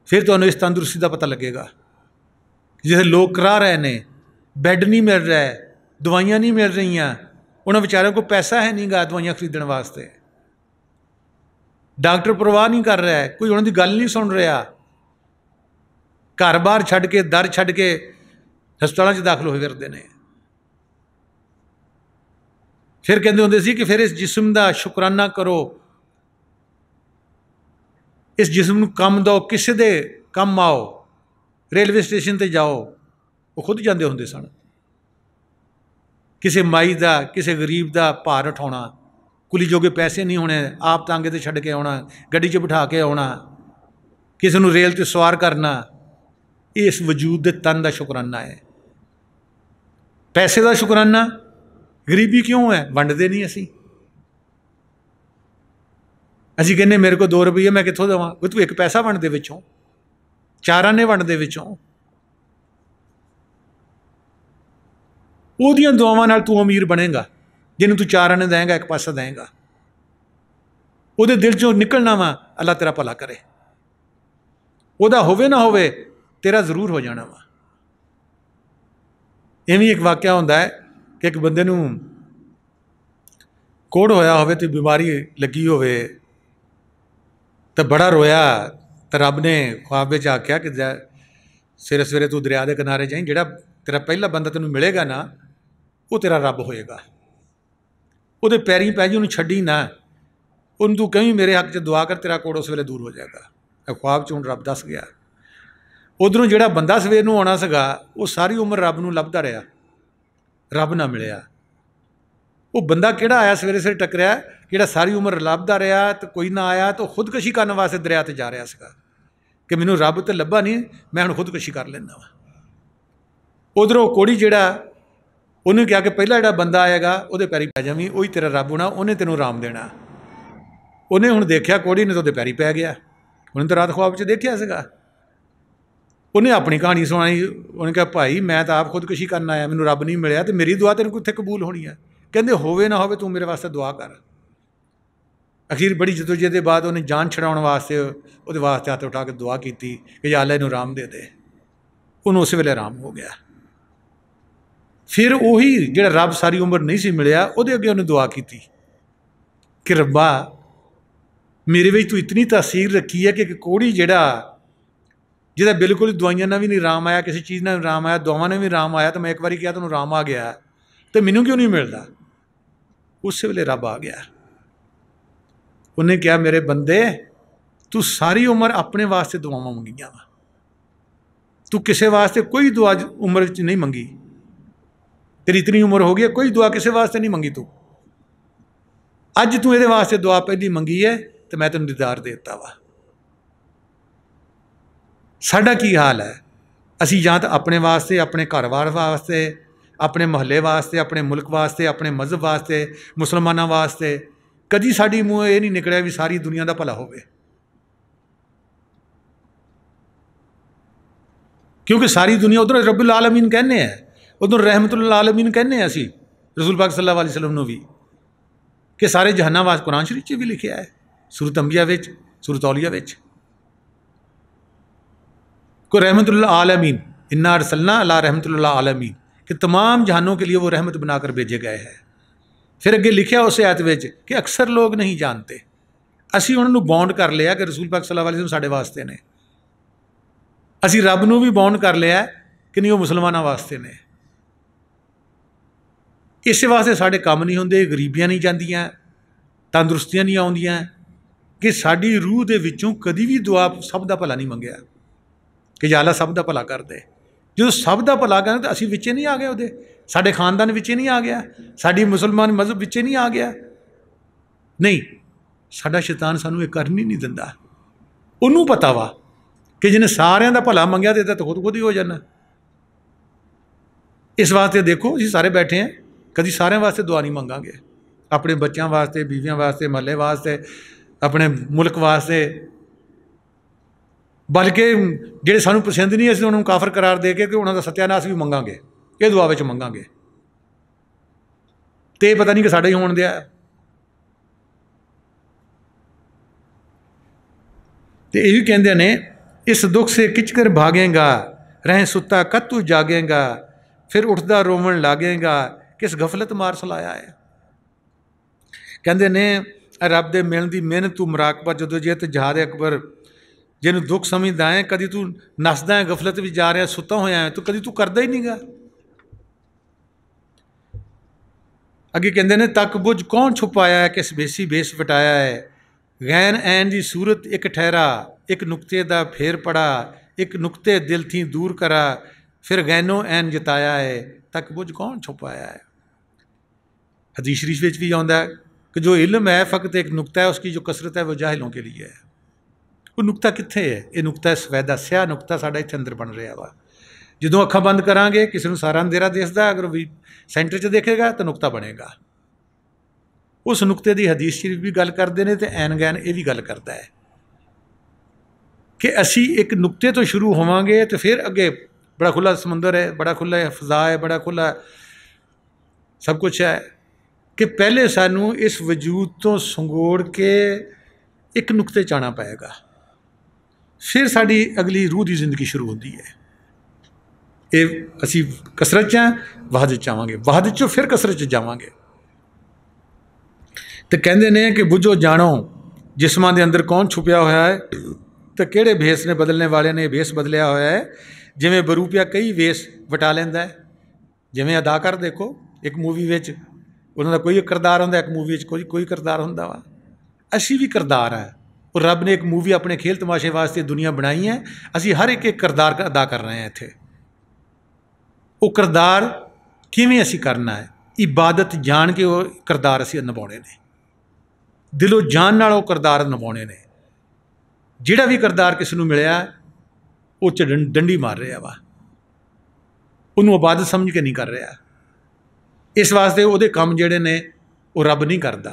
फिर तो इस तंदुरुस्ती का पता लगेगा। जिसे लोग करा रहे ने, बैड नहीं मिल रहा है, दवाइयाँ नहीं मिल रही, उन्होंने बेचारों को पैसा है नहीं गा दवाइयाँ खरीदने वास्ते, डॉक्टर परवाह नहीं कर रहा है, कोई उन्होंने गल नहीं सुन रहा, घर बार छड़ के दर छड़ के हस्पतालों च दाखिल होए फिरदे ने। फिर कहते होंगे सी कि फिर इस जिस्म का शुकराना करो, इस जिस्म को कम दो, किसी दे कम आओ, रेलवे स्टेशन पर जाओ, वो खुद जाते होंगे सन, किसी माई का किसी गरीब का भार उठाना, कुली जोगे पैसे नहीं होने, आप टांगे ते छड़ के आना, गड्डी च बिठा के आना, किसी को रेल ते सवार करना, इस वजूद के तन का शुकराना है। पैसे का शुकराना, गरीबी क्यों है? वंडते नहीं असी कहने मेरे को 2 रुपये मैं कितों देवां, तू एक पैसा वंड दे विचों, 4 आने वंड दे विचों, ओदियां दुआवां नाल तू अमीर बनेगा, जिन्हों तू 4 आने देंगा, एक पासा देंगा, वो दिल चो निकलना वा अल्लाह तेरा भला करे, वह होवे ना होवे तेरा जरूर हो जाना वा। इवें एक वाकया होंदा है कि एक बंदे नूं कोड़ होया होवे तो बीमारी लगी होवे, तो बड़ा रोया, तो रब ने ख्वाब में आख्या कि सवेरे सवेरे तू दरिया के किनारे जाई, जिहड़ा तेरा पहला बंदा तेन मिलेगा ना वो तेरा रब होएगा, वो पैरी पै जी, उन्होंने छड्डी ना, उन तू कहीं मेरे हक च दुआ कर, तेरा कोड़ उस वेले दूर हो जाएगा। ख्वाब च हुण रब दस गया। उधरों जिहड़ा बंदा सवेर नूं आउणा सीगा वो सारी उम्र रब नूं लभदा रहा, रब ना मिलिया। वो बंदा किहड़ा आया सवेरे सवेरे टकरिया, जिहड़ा सारी उम्र लभदा रहा तो कोई ना आया, तो खुदकशी करने वास्ते दरिया ते जा रहा सीगा कि मैनूं रब तो लभा नहीं, मैं हुण खुदकशी कर लैंदा वा। उधरों कोड़ी जिहड़ा उन्हें कहा कि पहला जिहड़ा बंदा आएगा वो पैरी पै जावीं, उही तेरा रब होना, उन्हें तेनों आराम देना। उन्हें हुण देखिया कोड़ी ने तो उहदे पैरी पै गया, उन्हें तो रात ख्वाब च देखिया सीगा। उन्हें अपनी कहानी सुनाई, उन्हें कहा भाई मैं तो आप खुदकशी करना आया, मैनूं रब नहीं मिलिया, तो मेरी दुआ तेन कित्थे कबूल होनी है? कहते होवे ना होवे तू मेरे वास्ते दुआ कर। अखीर बड़ी जदोजहद के बाद उन्हें जान छड़ाने वास्ते वो वास्ते हथ उठा के दुआ की कि या अल्लाह इनूं आराम दे दे, उन्होंने उस वेले आराम हो गया। फिर उही जिहड़ा रब सारी उम्र नहीं सी मिलिया, उहदे अगे उन्हें दुआ की कि रब्बा मेरे विच तू इतनी तासीर रखी है कि कोड़ी जिहड़ा जिहदा बिल्कुल दवाइयां नाल भी नहीं आराम आया, किसी चीज़ नाल आराम आया, दवावां नाल भी आराम आया, तो मैं एक बार कहा तैनूं आराम आ गया तो मैनूं क्यों नहीं मिलता? उस वेले रब आ गया। उन्हें कहा मेरे बंदे तू सारी उम्र अपने वास्ते दुआवां मंगियां वा, तू किसी वास्ते कोई दुआ उम्र च नहीं मंगी। तेरी इतनी उम्र हो गई है, कोई दुआ किसी वास्ते नहीं मंगी तू। अज तू ये वास्ते दुआ पहली मंगी है तो मैं तेन दीदार दे दिता वा। साडा की हाल है? असी जां तो अपने वास्ते, अपने घर बार वास्ते, अपने महल्ले वास्ते, अपने मुल्क वास्ते, अपने मजहब वास्ते, मुसलमानों वास्ते, कदी साडी मूँह ये नहीं निकलिया भी सारी दुनिया का भला होवे। क्योंकि सारी दुनिया उधर रब्बुल आलमीन कहने हैं, उधर रहमतुल आलमीन कहने हैं असी रसूल पाक सल्लल्लाहु अलैहि वसल्लम भी कि सारे जहाना वास्ते। कुरान शरीफ च भी लिखा है, सूरत अंबिया विच, सूरत औलिया विच, को रहमतुल आलमीन इन्ना अरसलना अला रहमतुल आलमीन, कि तमाम जहानों के लिए वो रहमत बनाकर भेजे गए हैं। फिर अगे लिखा उस आयत विच कि अक्सर लोग नहीं जानते। असी उन्होंने बॉन्ड कर लिया कि रसूल पाक सल्लल्लाहु अलैहि वसल्लम साडे वास्ते ने, असी रब नूं भी बॉन्ड कर लिया कि नहीं वो मुसलमानों वास्ते ने। इस वास्ते साडे काम नहीं होंदे, गरीबियां नहीं जांदियां, तंदुरुस्तियां नहीं आउंदियां, कि साडी रूह दे विचों कदी भी दुआ सब दा भला नहीं मंगिया कि या अल्लाह सब दा भला कर दे। जो सब दा भला करे तो असी विचे नहीं आ गए, उहदे साडे खानदान विचे नहीं आ गया, साडी मुसलमान मजहब विचे नहीं आ गया। नहीं, साडा शैतान सानू ये करन ही नहीं दिंदा। उन्होंने पता वा कि जिन्हें सारिਆਂ ਦਾ भला मंगिया देता तो खुद ही हो जाना। इस वास्ते देखो असीं सारे बैठे हैं, कभी सारिਆਂ वास्ते दुआ नहीं मंगांगे, अपने बच्चों वास्ते, बीवियों वास्ते, महल्ले वास्ते, अपने मुल्क वास्ते, बल्कि ਜਿਹੜੇ ਸਾਨੂੰ पसंद नहीं ਅਸੀਂ उन्होंने काफर करार दे के ਉਹਨਾਂ ਦਾ सत्यानाश भी मंगांगे, ये दुआ ਵਿੱਚ मंगांगे। तो पता नहीं कि साडा ही होण दिया। तो ये भी कहते ने इस दुख से किचकर भागेगा, रहें सुता कद तू जागेगा, फिर उठदा रोवन लागेगा, किस गफलत मार सलाया है। कहते ने रब दे मिलण दी मिहनत तू मुराकबा जदोजहद जहाद अकबर, जिन्होंने दुख समझदा है, कभी तू नसदा है, गफलत भी जा रहा, सुता होया है, तो कभी तू करदा ही नहीं गा। अगे कहते ने तक बुझ कौन छुपाया है, किस बेसी बेस वटाया है, गैन ऐन दी सूरत एक ठहरा, एक नुकते दा फेर पड़ा, एक नुकते दिल थी दूर करा, फिर गैनो ऐन जताया है, तक बुझ कौन छुपाया है। हदीस शरीफ विच भी आउंदा है कि जो इल्म है फ़कत एक नुकता है, उसकी जो कसरत है वो जाहिलों के लिए है। वो नुकता कित्थे है? ये नुकता सवैदा स्या नुकता साडा इत्थे अंदर बन रहा वा। जदों अखां बंद करांगे किसी नूं सारा अंधेरा दिसदा, अगर भी सेंटर च देखेगा तो नुकता बनेगा। उस नुकते की हदीस शरीफ भी गल करते हैं, तो ऐन गैन ये भी गल करता है कि असी एक नुकते तो शुरू होवांगे तो फिर अगे बड़ा खुला समुंदर है, बड़ा खुला फजा है, बड़ा खुला सब कुछ है, कि पहले सानू इस वजूद तो संगोड़ के एक नुकते च आना पएगा, फिर साड़ी अगली रूह की जिंदगी शुरू होती है। ये असी कसरत च वहद च आवांगे, वहद चो फिर कसरत च जावांगे। तो कहते हैं कि बुझो जानो जिस्मां के अंदर कौन छुपया होया है, तो किहड़े भेस ने बदलने वाले ने भेस बदलिया होया है। जिमें बरूपिया कई वेस वटा लेंदा है, जिमें अदाकार देखो एक मूवी विच उन्होंने कोई किरदार होंदा, एक मूवी कोई किरदार होंदा वा। असी भी किरदार है, और रब ने एक मूवी अपने खेल तमाशे वास्ते दुनिया बनाई है, असी हर एक किरदार अदा कर रहे हैं इत्थे। वो किरदार किवें असी करना है, इबादत जान के वो किरदार असी निभाने ने, दिलों जान नाल वो किरदार निभाने ने। जिहड़ा भी किरदार किसी नूं मिलिया वो च डंडी मार रहा वा, उन्होंने इबादत समझ के नहीं कर रहा। इस वास्ते वो काम जिहड़े ने वो रब नहीं करता।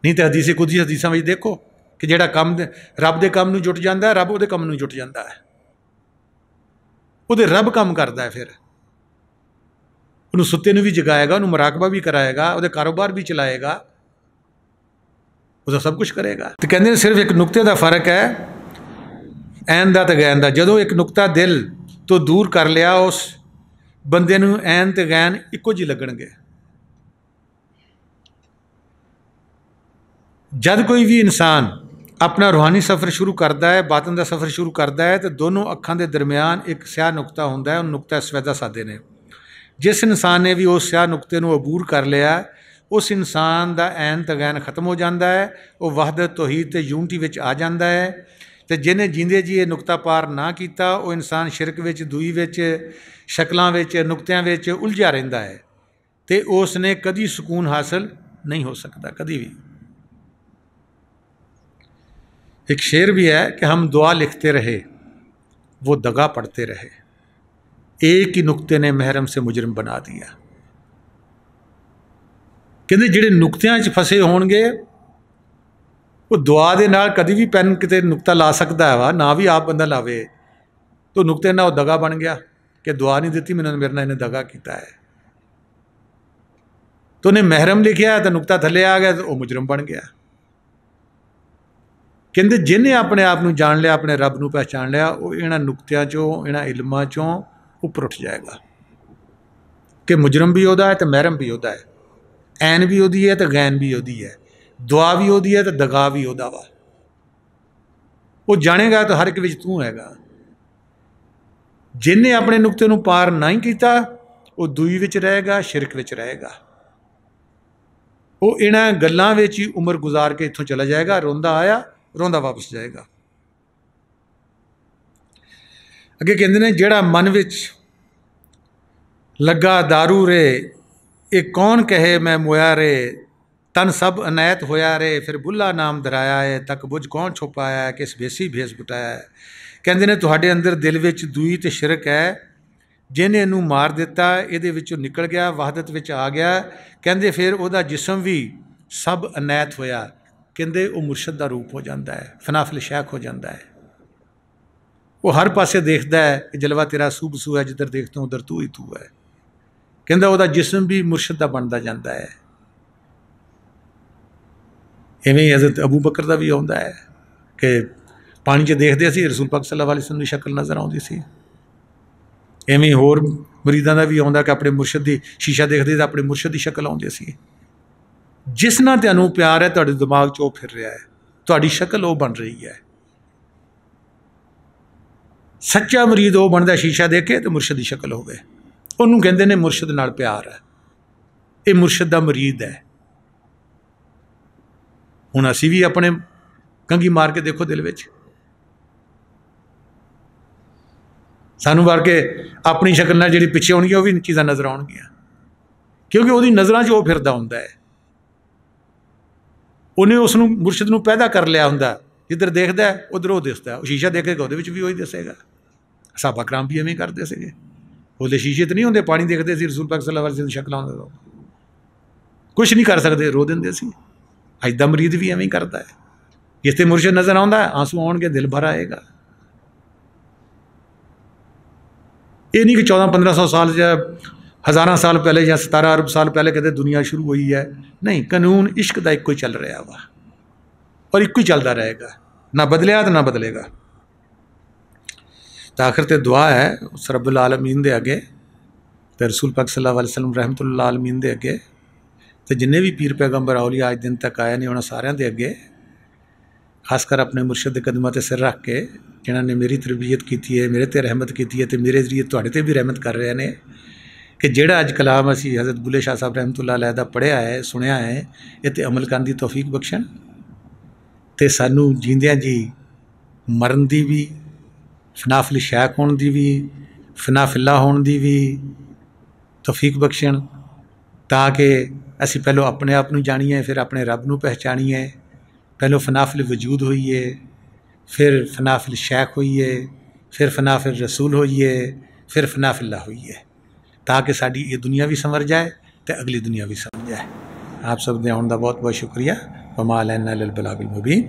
नहीं तो हदीस कुछ हदीसां में देखो कि जिहड़ा काम रब के काम नूं जुट जाता है, रब वो काम नूं जुट जाता है, वो रब काम करता है। फिर उन्होंने सुत्ते नूं भी जगाएगा, उन्होंने मुराकबा भी कराएगा, वो कारोबार भी चलाएगा, वो सब कुछ करेगा। तो कहते हैं सिर्फ एक नुकते का फर्क है ऐन का तो गैन का। जदों एक नुकता दिल तो दूर कर लिया, उस बंदे नूं ऐन ते गैन इक्को जी लगणगे। जब कोई भी इंसान अपना रूहानी सफ़र शुरू करता है, बातन का सफ़र शुरू करता है, तो दोनों अखां के दरम्यान एक स्याह नुकता होंदा है, नुकता सवैदा सादे ने। जिस इंसान ने भी उस स्याह नुकते को अबूर कर लिया, उस इंसान का ऐन तगैन खत्म हो जाता है, वह वहदत तौहीद ते यूनिटी विच आ जाता है। तो जिन्हें जींदे जी ये नुकता पार ना किया, वह इंसान शिरक विच, दुई विच, शक्लों विच, नुकत्यां विच उलझा रहिंदा है, तो उसने कभी सुकून हासिल नहीं हो सकता, कभी भी। एक शेर भी है कि हम दुआ लिखते रहे, वो दगा पढ़ते रहे, एक ही नुकते ने महरम से मुजरिम बना दिया। कहते जिहड़े नुकतियां च फसे होणगे, वो दुआ दे नाल कदी भी पैन किते नुकता ला सकता है वा, ना भी आप बंदा लावे, तो नुकते नाल दगा बन गया कि दुआ नहीं दी मैंने, मेरे नाल इन्हें दगा किया है। तो उन्हें महरम लिखिया तो नुकता थले आ गया, तो वह मुजरम बन गया। कहते जिन्हें अपने आप को जान लिया, अपने रब को पहचान लिया, वो इन्हां नुकतियां चों, इन्हां इल्मां चों उपर उठ जाएगा कि मुजरम भी उहदा है तो महरम भी उहदा है, ऐन भी उहदी है तो गैन भी उहदी है, दुआ भी उहदी है तो दगा भी उहदा वा। वो जानेगा तो हर एक विच तू हैगा। जिन्हें अपने नुकते को पार नहीं किया, वो दुई विच रहेगा, शिरक विच रहेगा। वो इन्हां गल्लां विच ही उम्र गुजार के इत्थों चला जाएगा, रोंदा आया रोंदा वापस जाएगा। अगे कहते हैं जिहड़ा मन विच लगा दारू रे, एक कौन कहे मैं मोया रे, तन सब अनैत होया रे, फिर बुला नाम धराया है, तक बुझ कौन छुपाया है, किस बेसी भेस बुटाया है। कहते ने तुहाडे अंदर दिल विच दुई ते शिरक है, जिन्हें इनू मार दिता, इहदे विचों निकल गया, वहदत विच आ गया। कहते फिर उहदा जिस्म भी सब अनैत होया, कहते वह मुर्शद का रूप हो जाता है, फनाफिल शैख हो जाता है। वो हर पासे देखता है कि जलवा तेरा सूब सू है, जिधर देखता हूँ उधर तू ही तू है। कहता वह जिस्म भी मुर्शद का बनता जाता है। इवें ही हज़रत अबू बकर का भी आता है कि पानी च देखते सी रसूल पाक सल्लल्लाहु अलैहि वसल्लम की शक्ल नज़र आती सी। इवें होर मरीदां का भी आता कि अपने मुर्शद की शीशा देखते तो अपने मुर्शद की शक्ल आती सी। जिस नाल तुहानूं प्यार है, तुहाडे दिमाग च वो फिर रहा है, तुहाडी शक्ल वो बन रही है। सच्चा मरीद वो बनता शीशा देखे तो मुर्शद की शक्ल होवे, उन्होंने कहते हैं मुर्शद नाल प्यार है, ये मुर्शद का मरीद है। हुण असीं भी अपने कंघी मार के देखो दिल विच, सानू मार के अपनी शक्ल नाल जिहड़ी पिछे होणगी, वो भी चीज़ां नज़र आउणगियां, क्योंकि वो नज़रां च वो फिरदा हुंदा है। उन्हें उसनूं मुर्शद नूं पैदा कर लिया हुंदा, जिधर देखता है उधर वो दिसदा है। शीशा देखेगा उहदे विच भी वही दिसेगा। सहाबा कराम भी इवें करते थे, उसदे शीशे तो नहीं होंदे, पानी देखते सी, रसूल पाक सल्लल्लाहु अलैहि वसल्लम दी शक्लां होंदे, कुछ नहीं कर सकते, रो दिंदे सी। अज दा मरीद भी इवें करता है, जिसते मुर्शद नज़र आउंदा है आंसू आउणगे, दिल भर आएगा। ये नहीं कि 1400-1500 साल या 1000 साल पहले या 17 अरब साल पहले कहते दुनिया शुरू हुई है। नहीं, कानून इश्क का एक ही चल रहा वा और एक ही चलता रहेगा, ना बदलिया तो ना बदलेगा। तो आखिर तो दुआ है उस रब्बुल आलमीन दे अगे, तो रसूल पाक सल्लल्लाहु अलैहि वसल्लम रहमतुल्लिल आलमीन दे अगे, तो जिन्हें भी पीर पैगंबर औलिया अज दिन तक आए ने, उन्होंने सारिਆਂ दे अगे, खासकर अपने मुर्शद के कदमां ते सिर रख के, जिन्होंने मेरी तरबियत की है, मेरे ते रहमत की है, तो मेरे जरिए तुहाडे ते भी रहमत कर रहे हैं कि जिहड़ा अज कलाम असी हज़रत बुल्ले शाह साहब रहमतुल्लाह अलैह दा पढ़िया है, सुनिया है, ये तो अमल करने की तौफीक बख्शण, तो सानू जींदियां जी मरन की भी, फनाफिल शैख होने की भी, फनाफिल्ला होने की भी तौफीक बख्शण, ताकि असी पहलो अपने आप को जानिए, फिर अपने रब को पहचानिए। पहलो फनाफिल वजूद होइए, फिर फनाफिल शैख होइए, फिर फनाफिल रसूल होइए, फिर फनाफिल्ला होइए, ताकि साड़ी ये दुनिया भी संवर जाए तो अगली दुनिया भी संवर जाए। आप सब दे आने का बहुत बहुत शुक्रिया। वमा अलैना इल्लल बलागुल मुबीन।